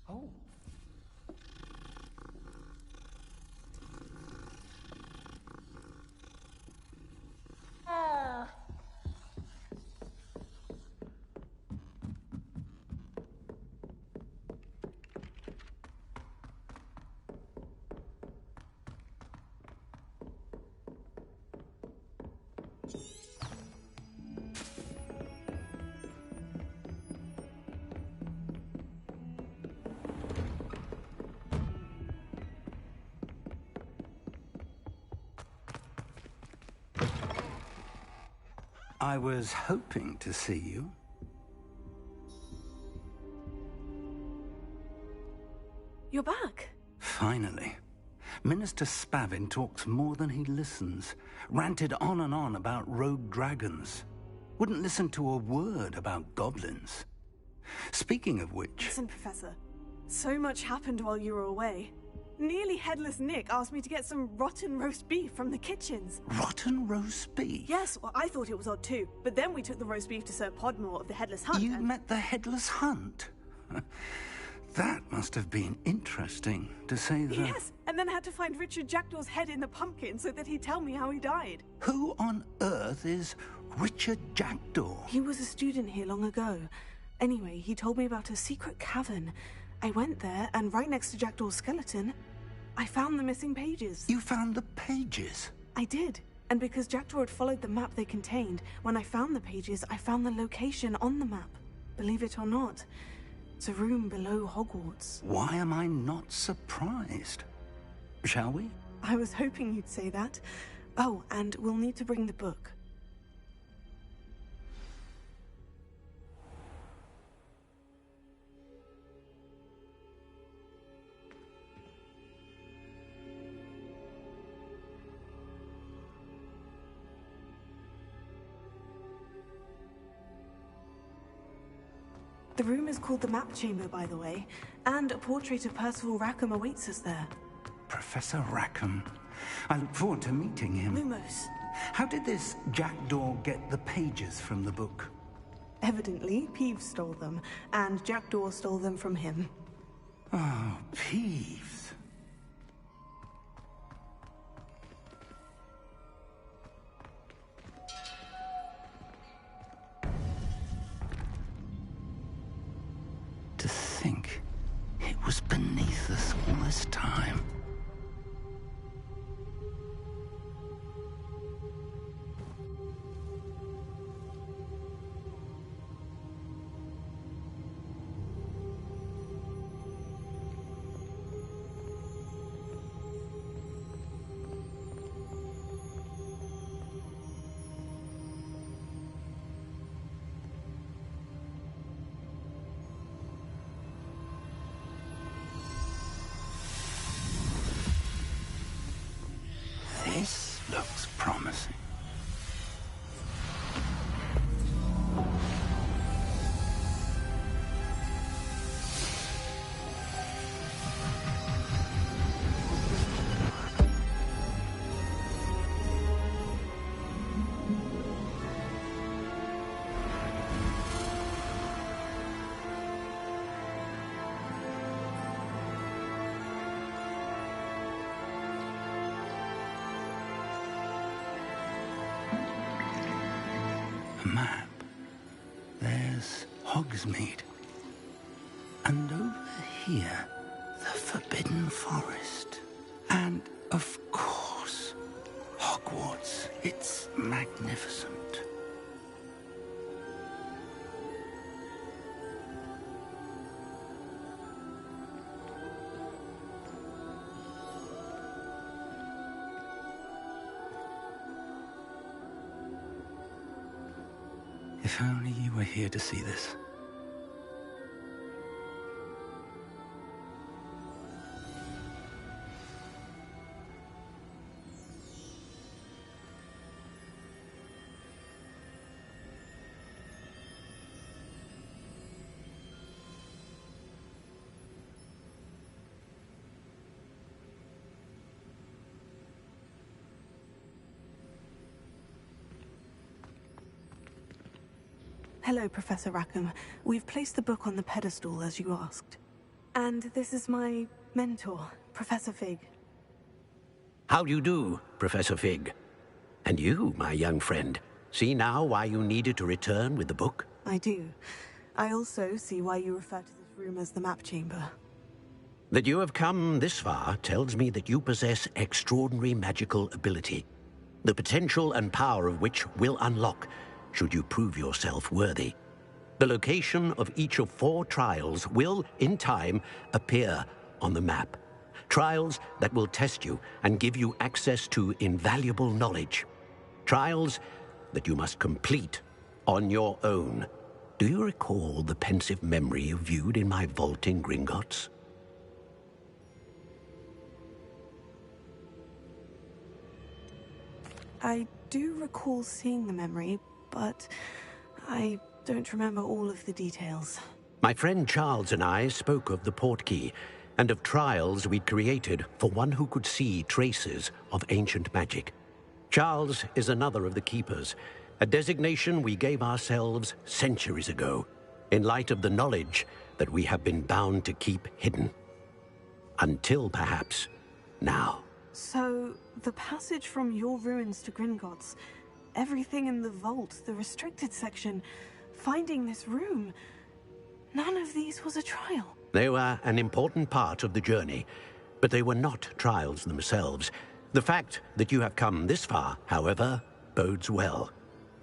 Oh. I was hoping to see you. You're back. Finally. Minister Spavin talks more than he listens. Ranted on and on about rogue dragons. Wouldn't listen to a word about goblins. Speaking of which... Listen, Professor. So much happened while you were away. Nearly Headless Nick asked me to get some rotten roast beef from the kitchens. Rotten roast beef? Yes, well, I thought it was odd too. But then we took the roast beef to Sir Podmore of the Headless Hunt. You met the Headless Hunt? That must have been interesting, to say the... Yes, and then I had to find Richard Jackdaw's head in the pumpkin so that he'd tell me how he died. Who on earth is Richard Jackdaw? He was a student here long ago. Anyway, he told me about a secret cavern. I went there, and right next to Jackdaw's skeleton I found the missing pages. You found the pages? I did. And because Jackdaw had followed the map they contained, when I found the pages, I found the location on the map. Believe it or not, it's a room below Hogwarts. Why am I not surprised? Shall we? I was hoping you'd say that. Oh, and we'll need to bring the book. The room is called the Map Chamber, by the way, and a portrait of Percival Rackham awaits us there. Professor Rackham. I look forward to meeting him. Lumos. How did this Jackdaw get the pages from the book? Evidently, Peeves stole them, and Jackdaw stole them from him. Oh, Peeves. To think it was beneath us all this time. This looks promising. Map. There's Hogsmeade. And over here, the Forbidden Forest. And, of course, Hogwarts. It's magnificent. If only you were here to see this. Hello, Professor Rackham. We've placed the book on the pedestal, as you asked. And this is my mentor, Professor Fig. How do you do, Professor Fig? And you, my young friend, see now why you needed to return with the book? I do. I also see why you refer to this room as the Map Chamber. That you have come this far tells me that you possess extraordinary magical ability, the potential and power of which will unlock should you prove yourself worthy. The location of each of 4 trials will, in time, appear on the map. Trials that will test you and give you access to invaluable knowledge. Trials that you must complete on your own. Do you recall the pensive memory you viewed in my vault in Gringotts? I do recall seeing the memory, but I don't remember all of the details. My friend Charles and I spoke of the portkey and of trials we'd created for one who could see traces of ancient magic. Charles is another of the keepers, a designation we gave ourselves centuries ago, in light of the knowledge that we have been bound to keep hidden. Until, perhaps, now. So, the passage from your ruins to Gringotts, everything in the vault, the restricted section, finding this room, none of these was a trial. They were an important part of the journey, But they were not trials themselves. The fact that you have come this far, however, bodes well.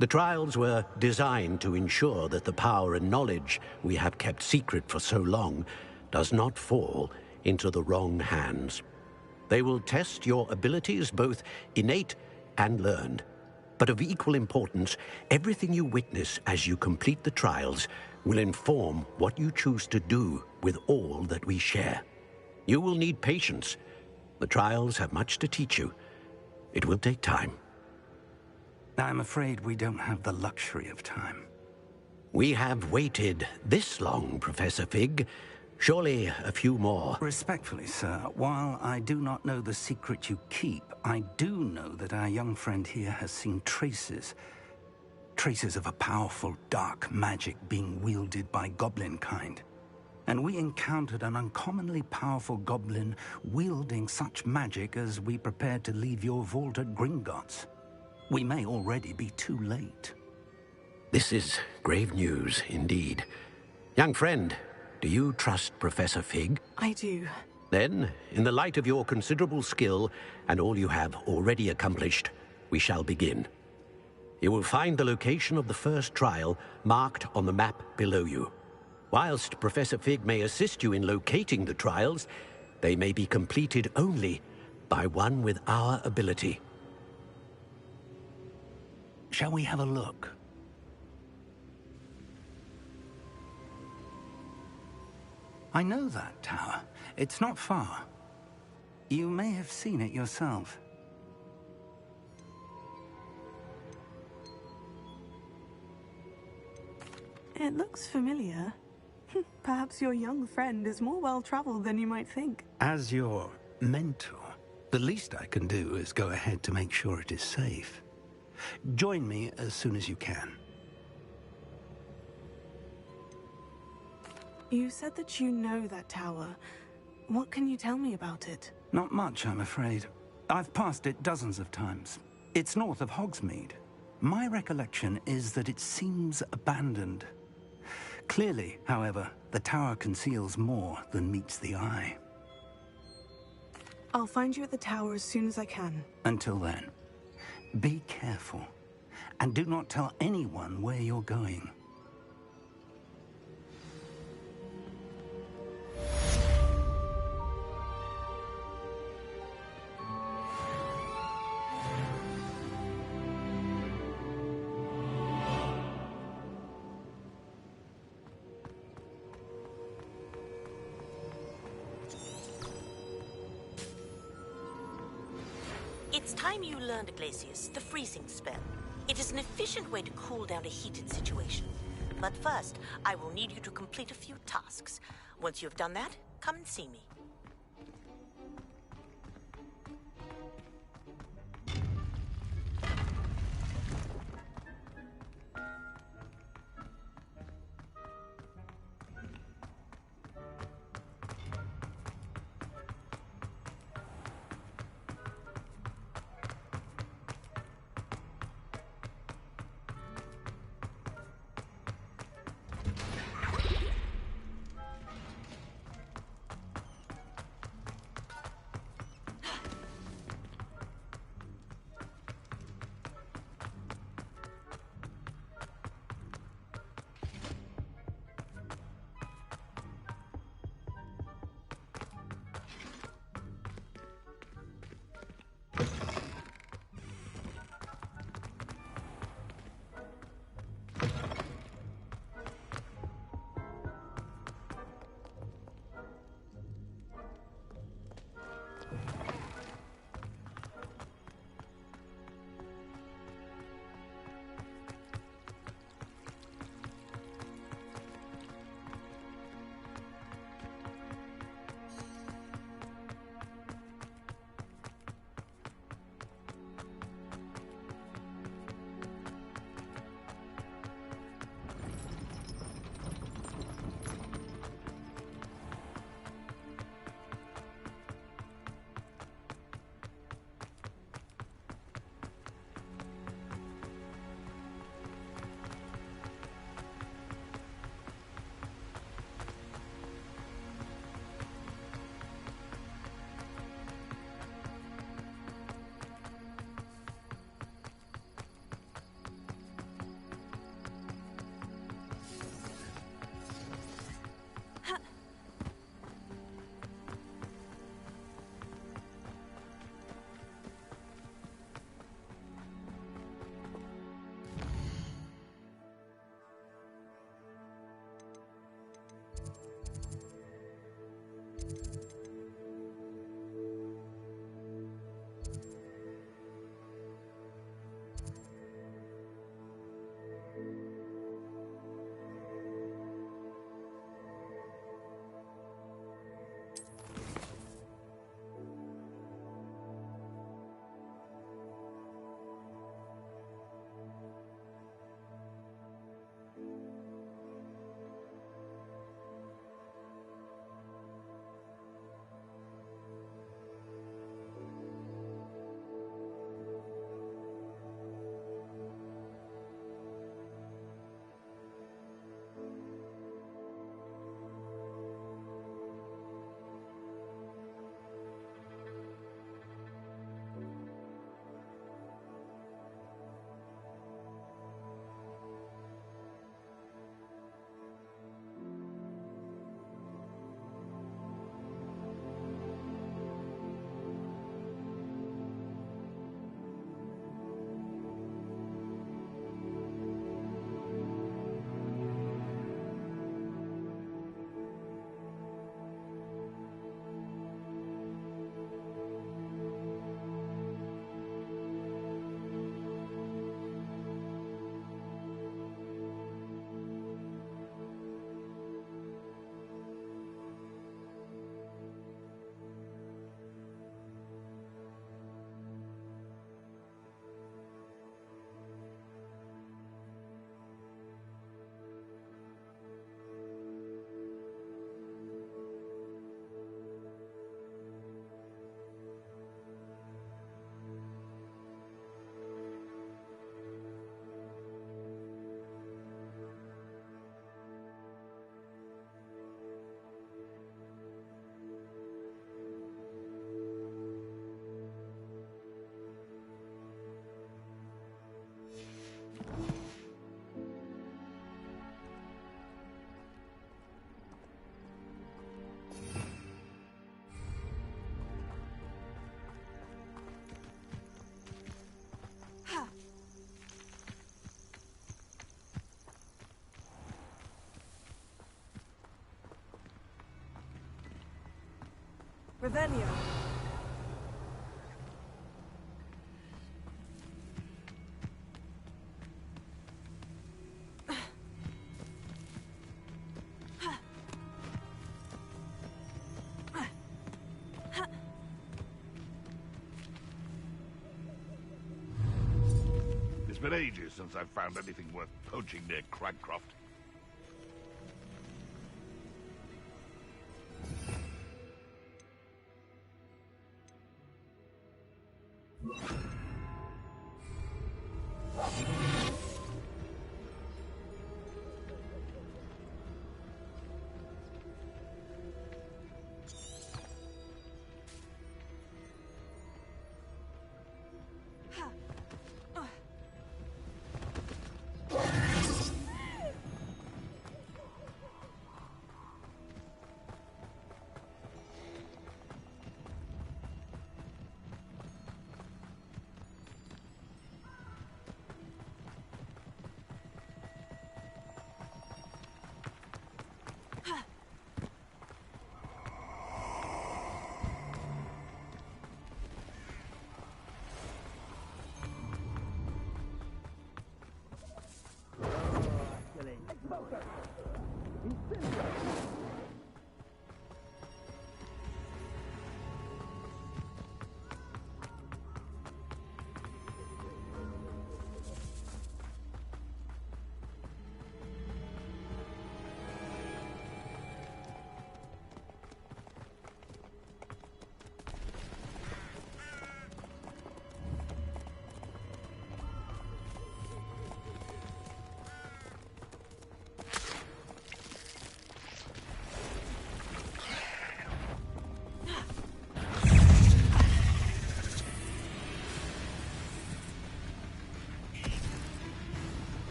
The trials were designed to ensure that the power and knowledge we have kept secret for so long does not fall into the wrong hands. They will test your abilities, both innate and learned. But of equal importance, everything you witness as you complete the trials will inform what you choose to do with all that we share. You will need patience. The trials have much to teach you. It will take time. I'm afraid we don't have the luxury of time. We have waited this long, Professor Fig. Surely a few more. Respectfully, sir, while I do not know the secret you keep, I do know that our young friend here has seen traces of a powerful dark magic being wielded by goblin kind. And we encountered an uncommonly powerful goblin wielding such magic as we prepared to leave your vault at Gringotts. We may already be too late. This is grave news indeed. Young friend, do you trust Professor Fig? I do. Then, in the light of your considerable skill and all you have already accomplished, we shall begin. You will find the location of the first trial marked on the map below you. Whilst Professor Fig may assist you in locating the trials, they may be completed only by one with our ability. Shall we have a look? I know that tower. It's not far. You may have seen it yourself. It looks familiar. Perhaps your young friend is more well-traveled than you might think. As your mentor, the least I can do is go ahead to make sure it is safe. Join me as soon as you can. You said that you know that tower. What can you tell me about it? Not much, I'm afraid. I've passed it dozens of times. It's north of Hogsmeade. My recollection is that it seems abandoned. Clearly, however, the tower conceals more than meets the eye. I'll find you at the tower as soon as I can. Until then, be careful, and do not tell anyone where you're going. It's time you learned, Glacius, the freezing spell. It is an efficient way to cool down a heated situation. But first, I will need you to complete a few tasks. Once you have done that, come and see me. Revelio. It's been ages since I've found anything worth poaching near Cragcroft.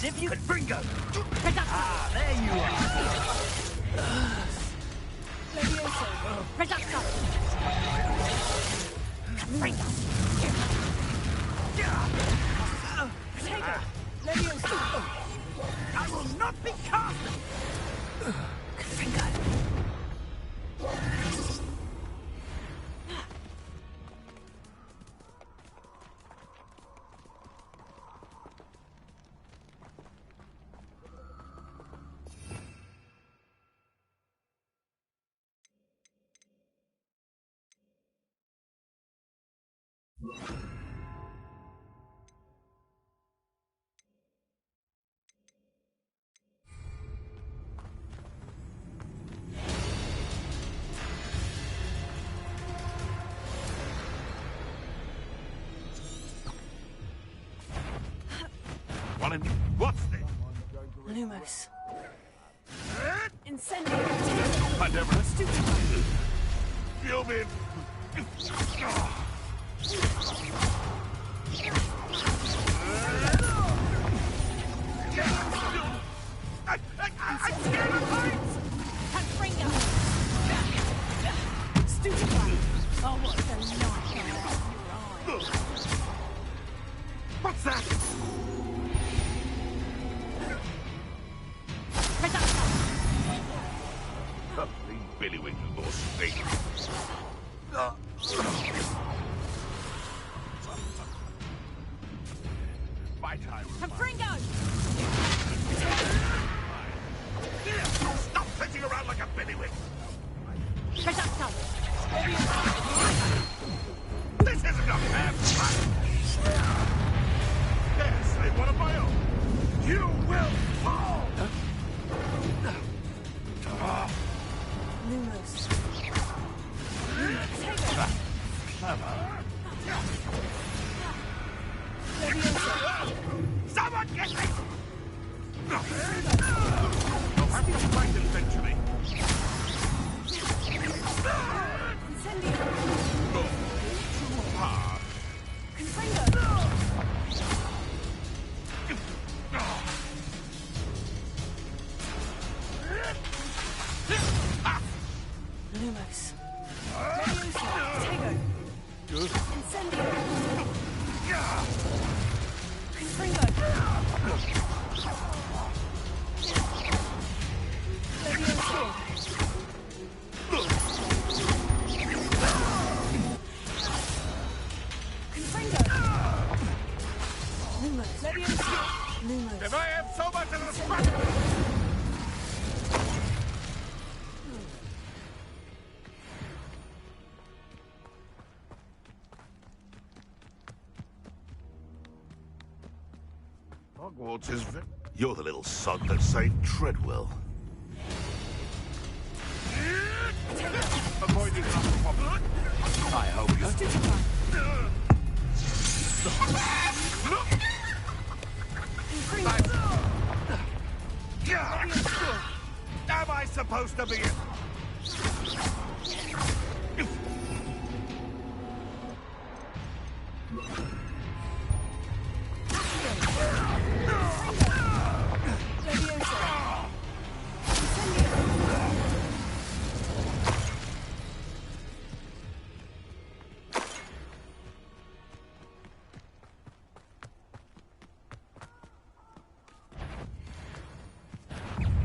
If you could bring her. Ah, there you are. Levioso. Reducto. Confringo. Levioso. I will not be cast. Confringo. What's this? Lumos. Incendio. I never stupid. You'll be. I can't fight! Confringo. Stupefy. Oh, what the light. What's that? Billywig or snake. My time. Confringo. Stop flitting around like a billywig. Reducto. This isn't a fair fight. Yes, I'm one of my own. You will fall. Lumos. Hogwarts is You're the little sod that saved Treadwell. Avoiding Hufflepuff. I hope you... Am I supposed to be in?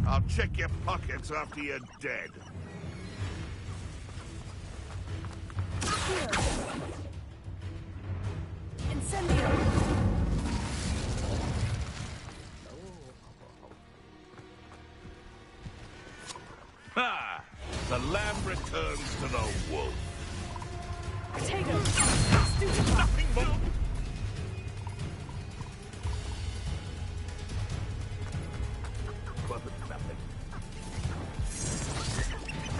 I'll check your pockets after you're dead. Incendio. Ha! The lamb returns to the wolf. Potato. Nothing more.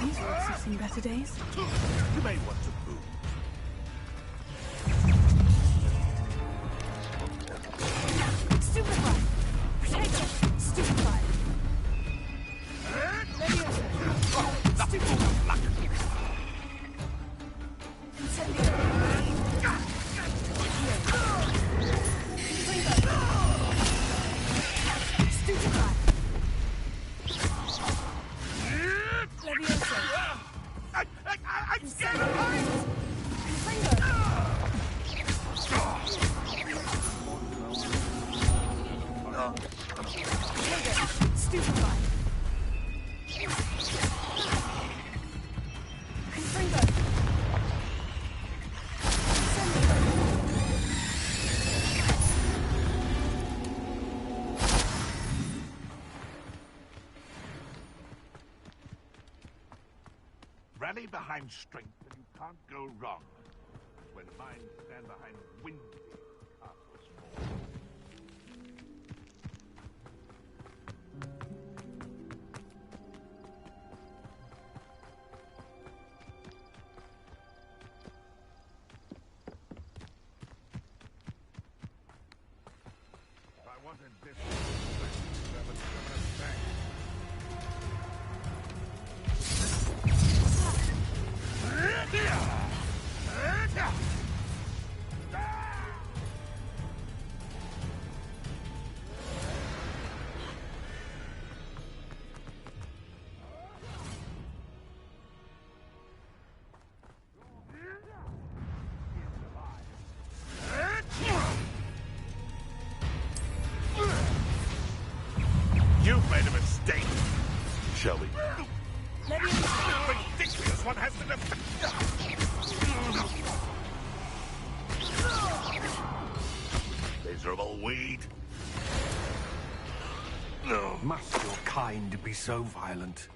These rocks have seen better days. You may want to move. Stupefy. Potato. Stupefy. I'm scared of heights! Stupefy. Rally behind strength and you can't go wrong. When minds stand behind windy castles fall. If I wanted this, I would have a bank. You've made a mistake. Shall we? Ridiculous, one has to defend. Miserable weed. No. Must your kind be so violent?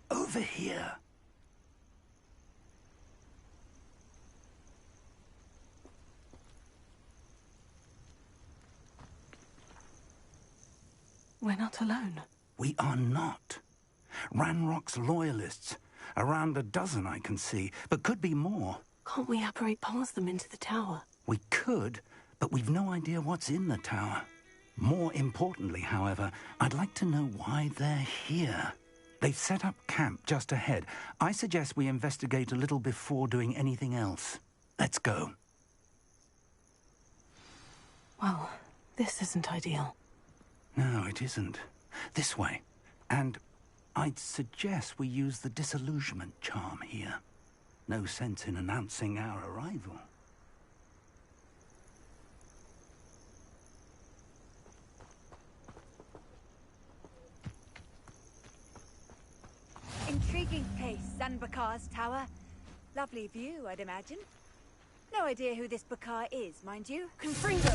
Over here. We're not alone. We are not. Ranrock's loyalists. Around a dozen I can see, but could be more. Can't we apparate past them into the tower? We could, but we've no idea what's in the tower. More importantly, however, I'd like to know why they're here. They've set up camp just ahead. I suggest we investigate a little before doing anything else. Let's go. Well, this isn't ideal. No, it isn't. This way. And I'd suggest we use the disillusionment charm here. No sense in announcing our arrival. Intriguing place, Zanbakar's tower. Lovely view, I'd imagine. No idea who this Bakar is, mind you. Confringo!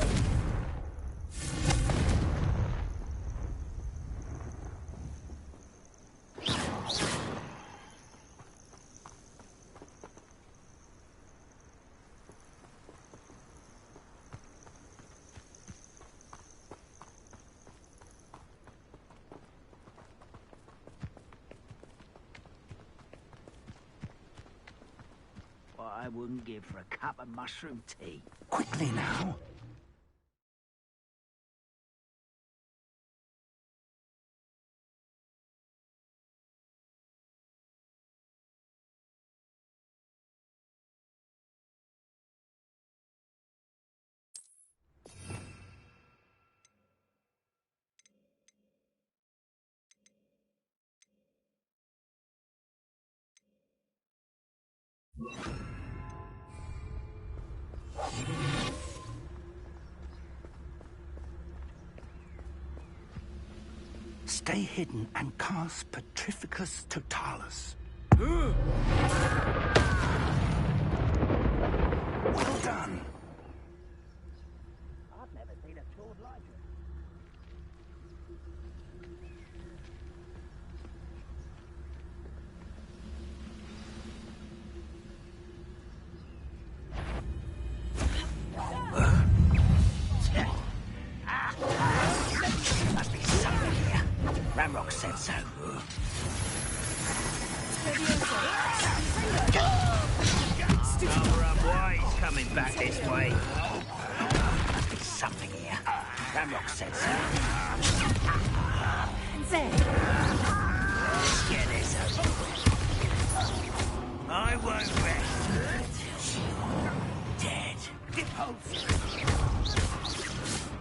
I wouldn't give for a cup of mushroom tea. Quickly now. Stay hidden and cast Petrificus Totalis. Well done. I've never seen a sword like it. Must be something here. Ramrock said so. He's coming back this way. Must be something here. Ramrock said so. Let's get this over with. I won't rest until you're dead.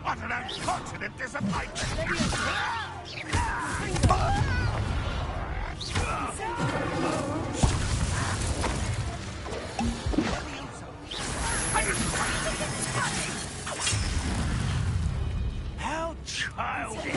What an unfortunate disappointment! How childish!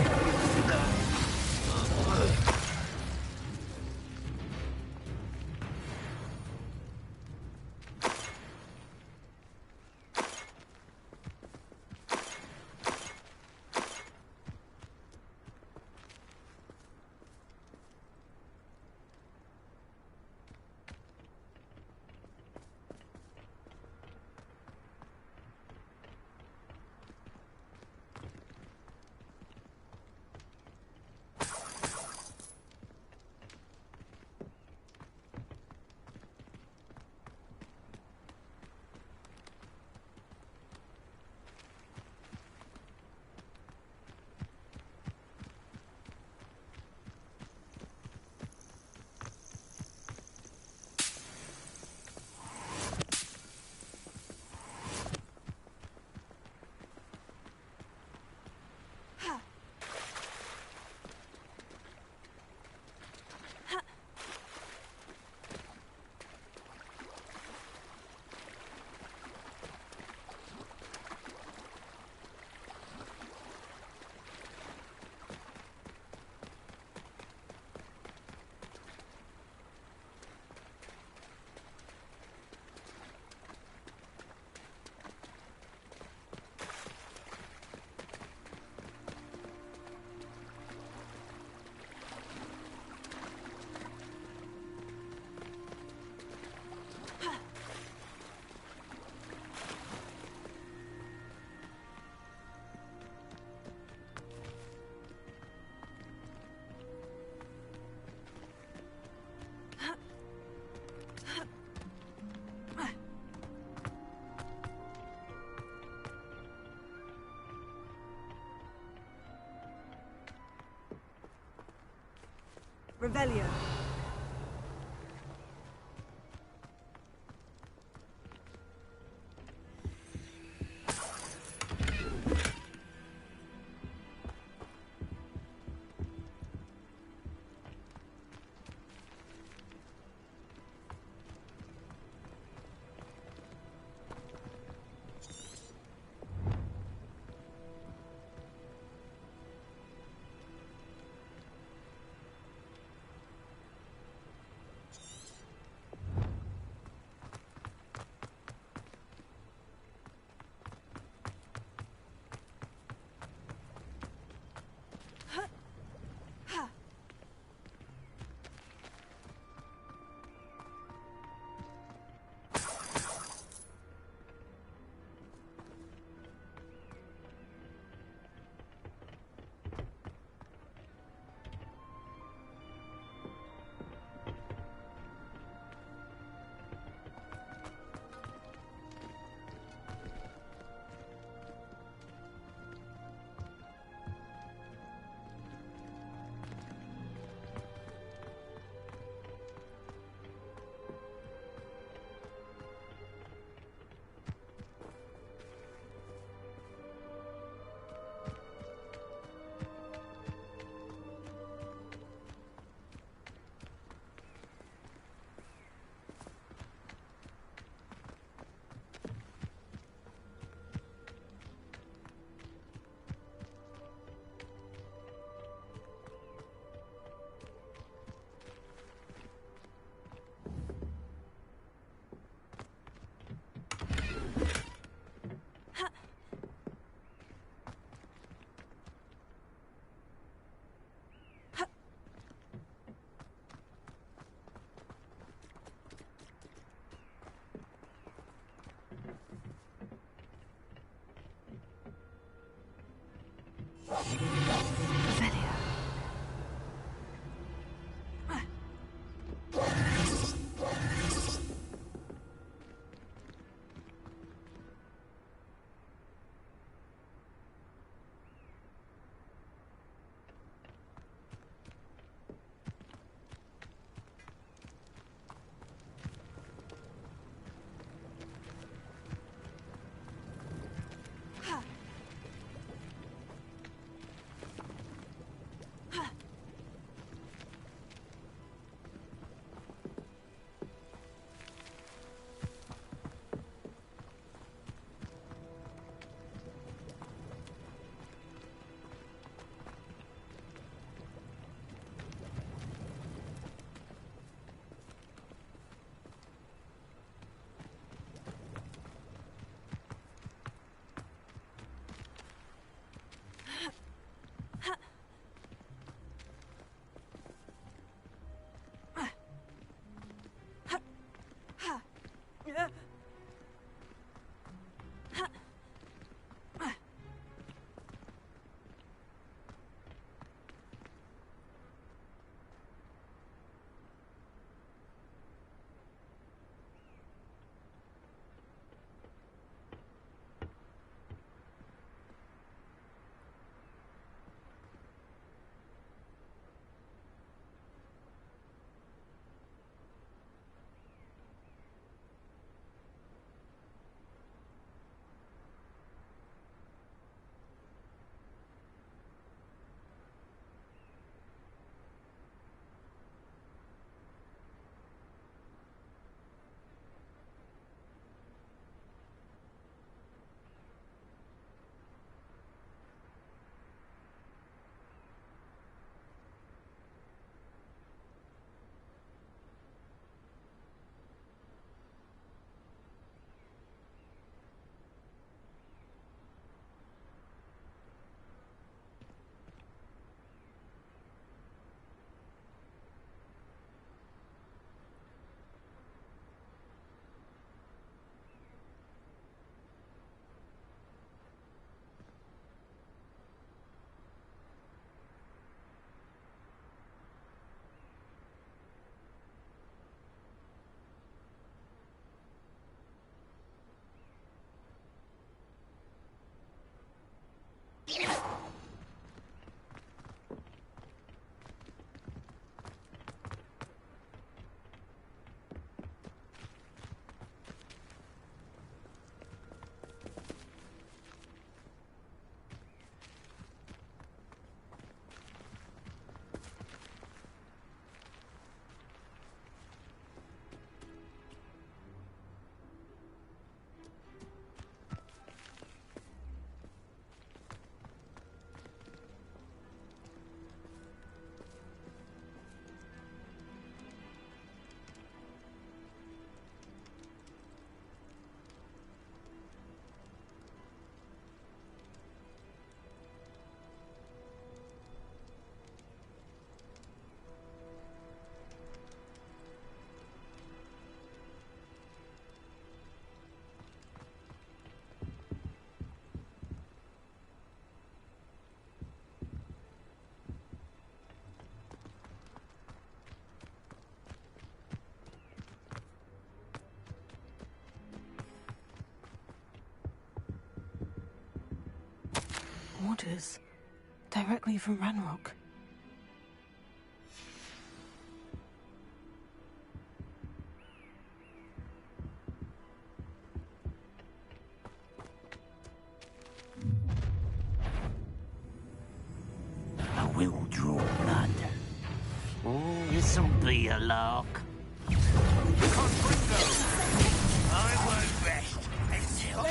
Revelio. orders. Directly from Ranrock. I will draw blood. Oh, this'll be a lark. I won't rest until...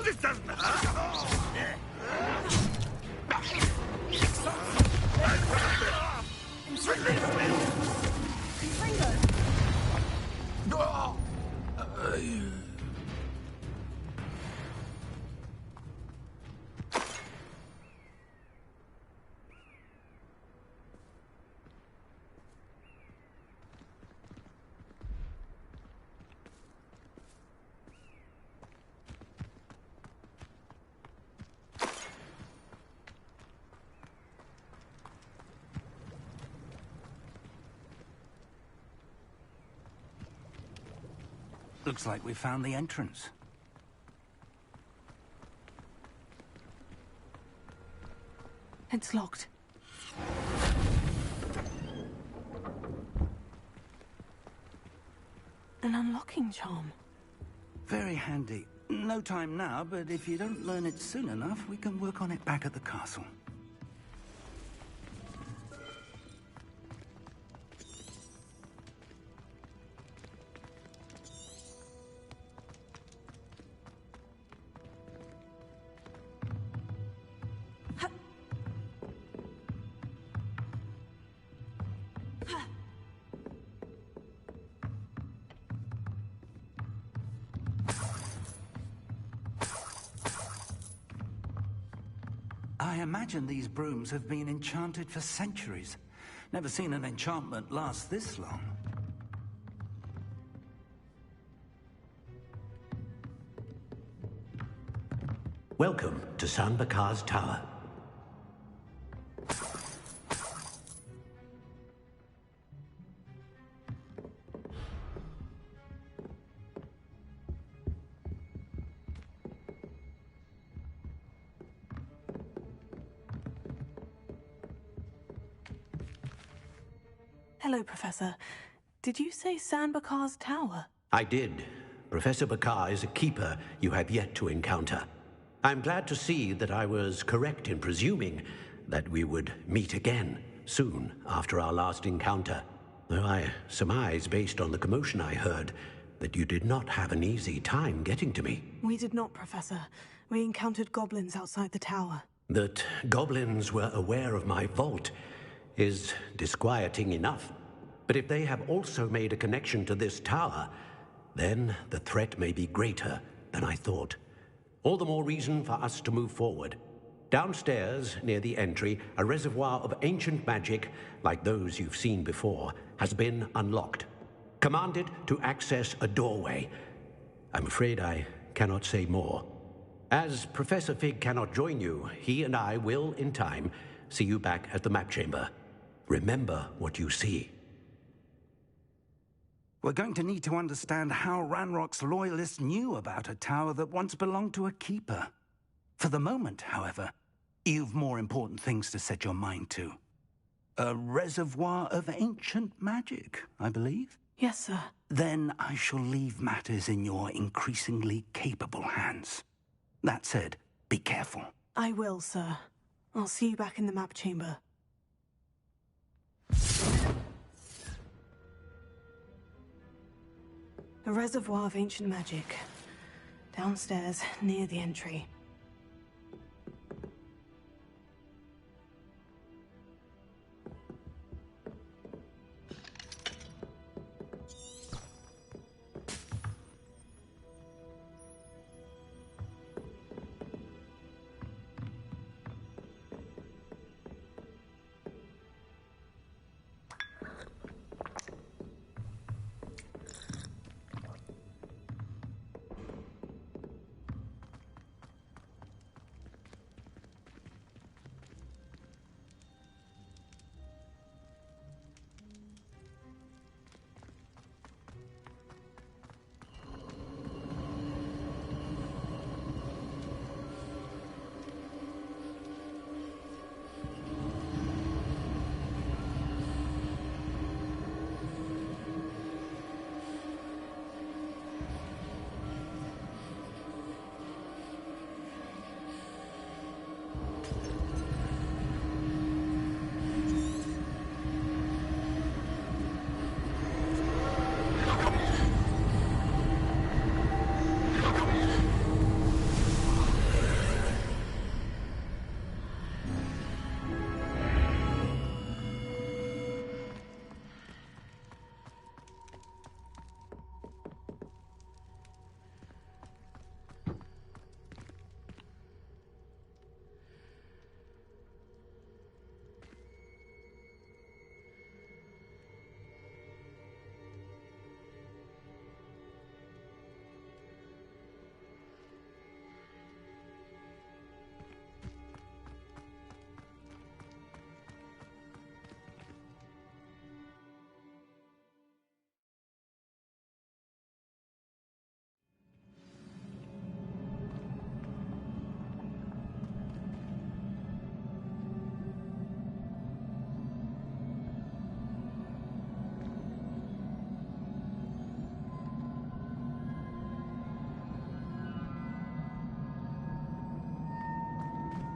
This doesn't hurt. Looks like we found the entrance. It's locked. An unlocking charm. Very handy. No time now, but if you don't learn it soon enough, we can work on it back at the castle. I imagine these brooms have been enchanted for centuries. Never seen an enchantment last this long. Welcome to Sanbakar's Tower. Hello, Professor. Did you say Sanbakar's Tower? I did. Professor Bakar is a keeper you have yet to encounter. I'm glad to see that I was correct in presuming that we would meet again soon after our last encounter. Though I surmise, based on the commotion I heard, that you did not have an easy time getting to me. We did not, Professor. We encountered goblins outside the tower. That goblins were aware of my vault is disquieting enough. But if they have also made a connection to this tower, then the threat may be greater than I thought. All the more reason for us to move forward. Downstairs, near the entry, a reservoir of ancient magic, like those you've seen before, has been unlocked. Commanded to access a doorway. I'm afraid I cannot say more. As Professor Fig cannot join you, he and I will, in time, see you back at the map chamber. Remember what you see. We're going to need to understand how Ranrock's loyalists knew about a tower that once belonged to a keeper. For the moment, however, you've more important things to set your mind to. A reservoir of ancient magic, I believe? Yes, sir. Then I shall leave matters in your increasingly capable hands. That said, be careful. I will, sir. I'll see you back in the map chamber. A reservoir of ancient magic. Downstairs, near the entry.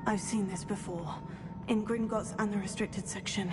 I've seen this before. In Gringotts and the restricted section.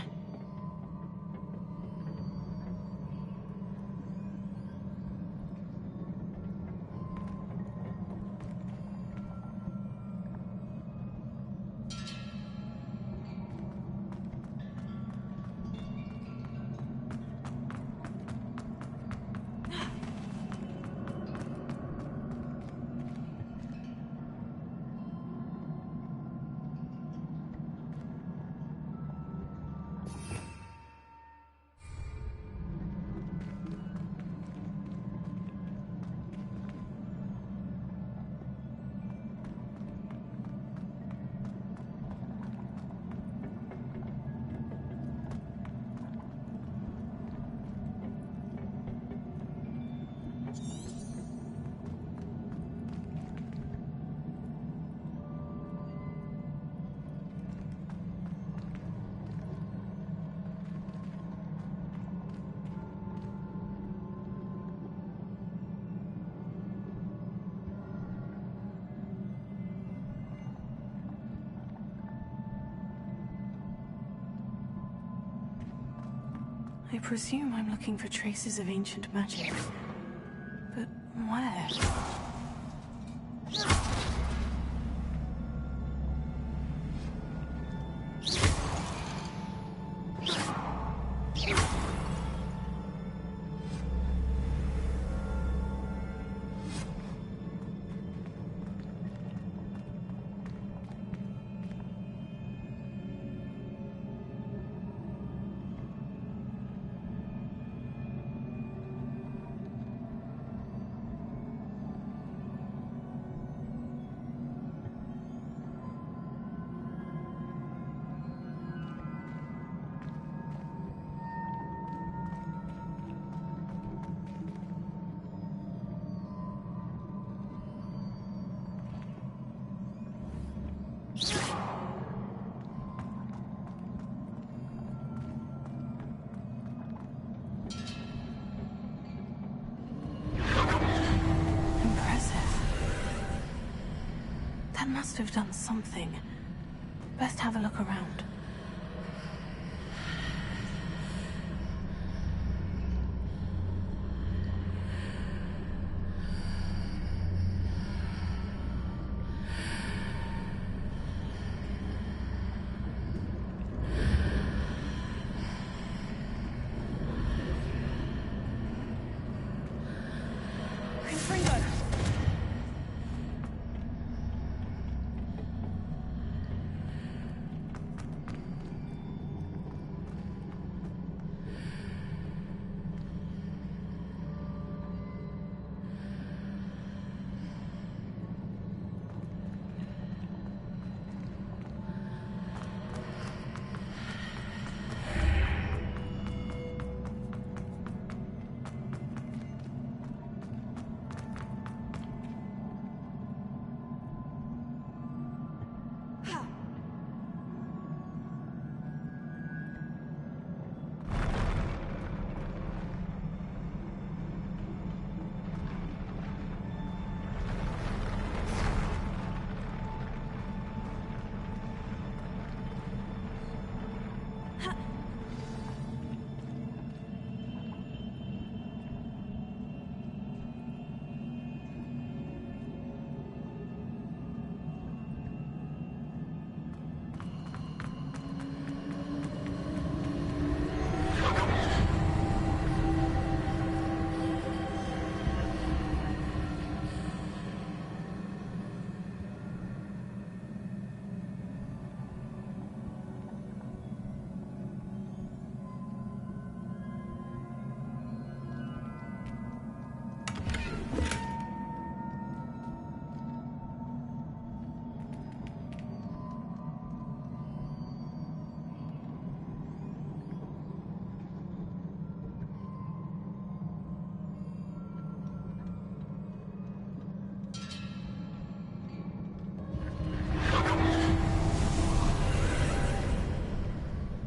I presume I'm looking for traces of ancient magic. But where? Must have done something. Best have a look around.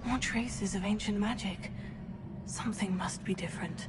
More traces of ancient magic. Something must be different.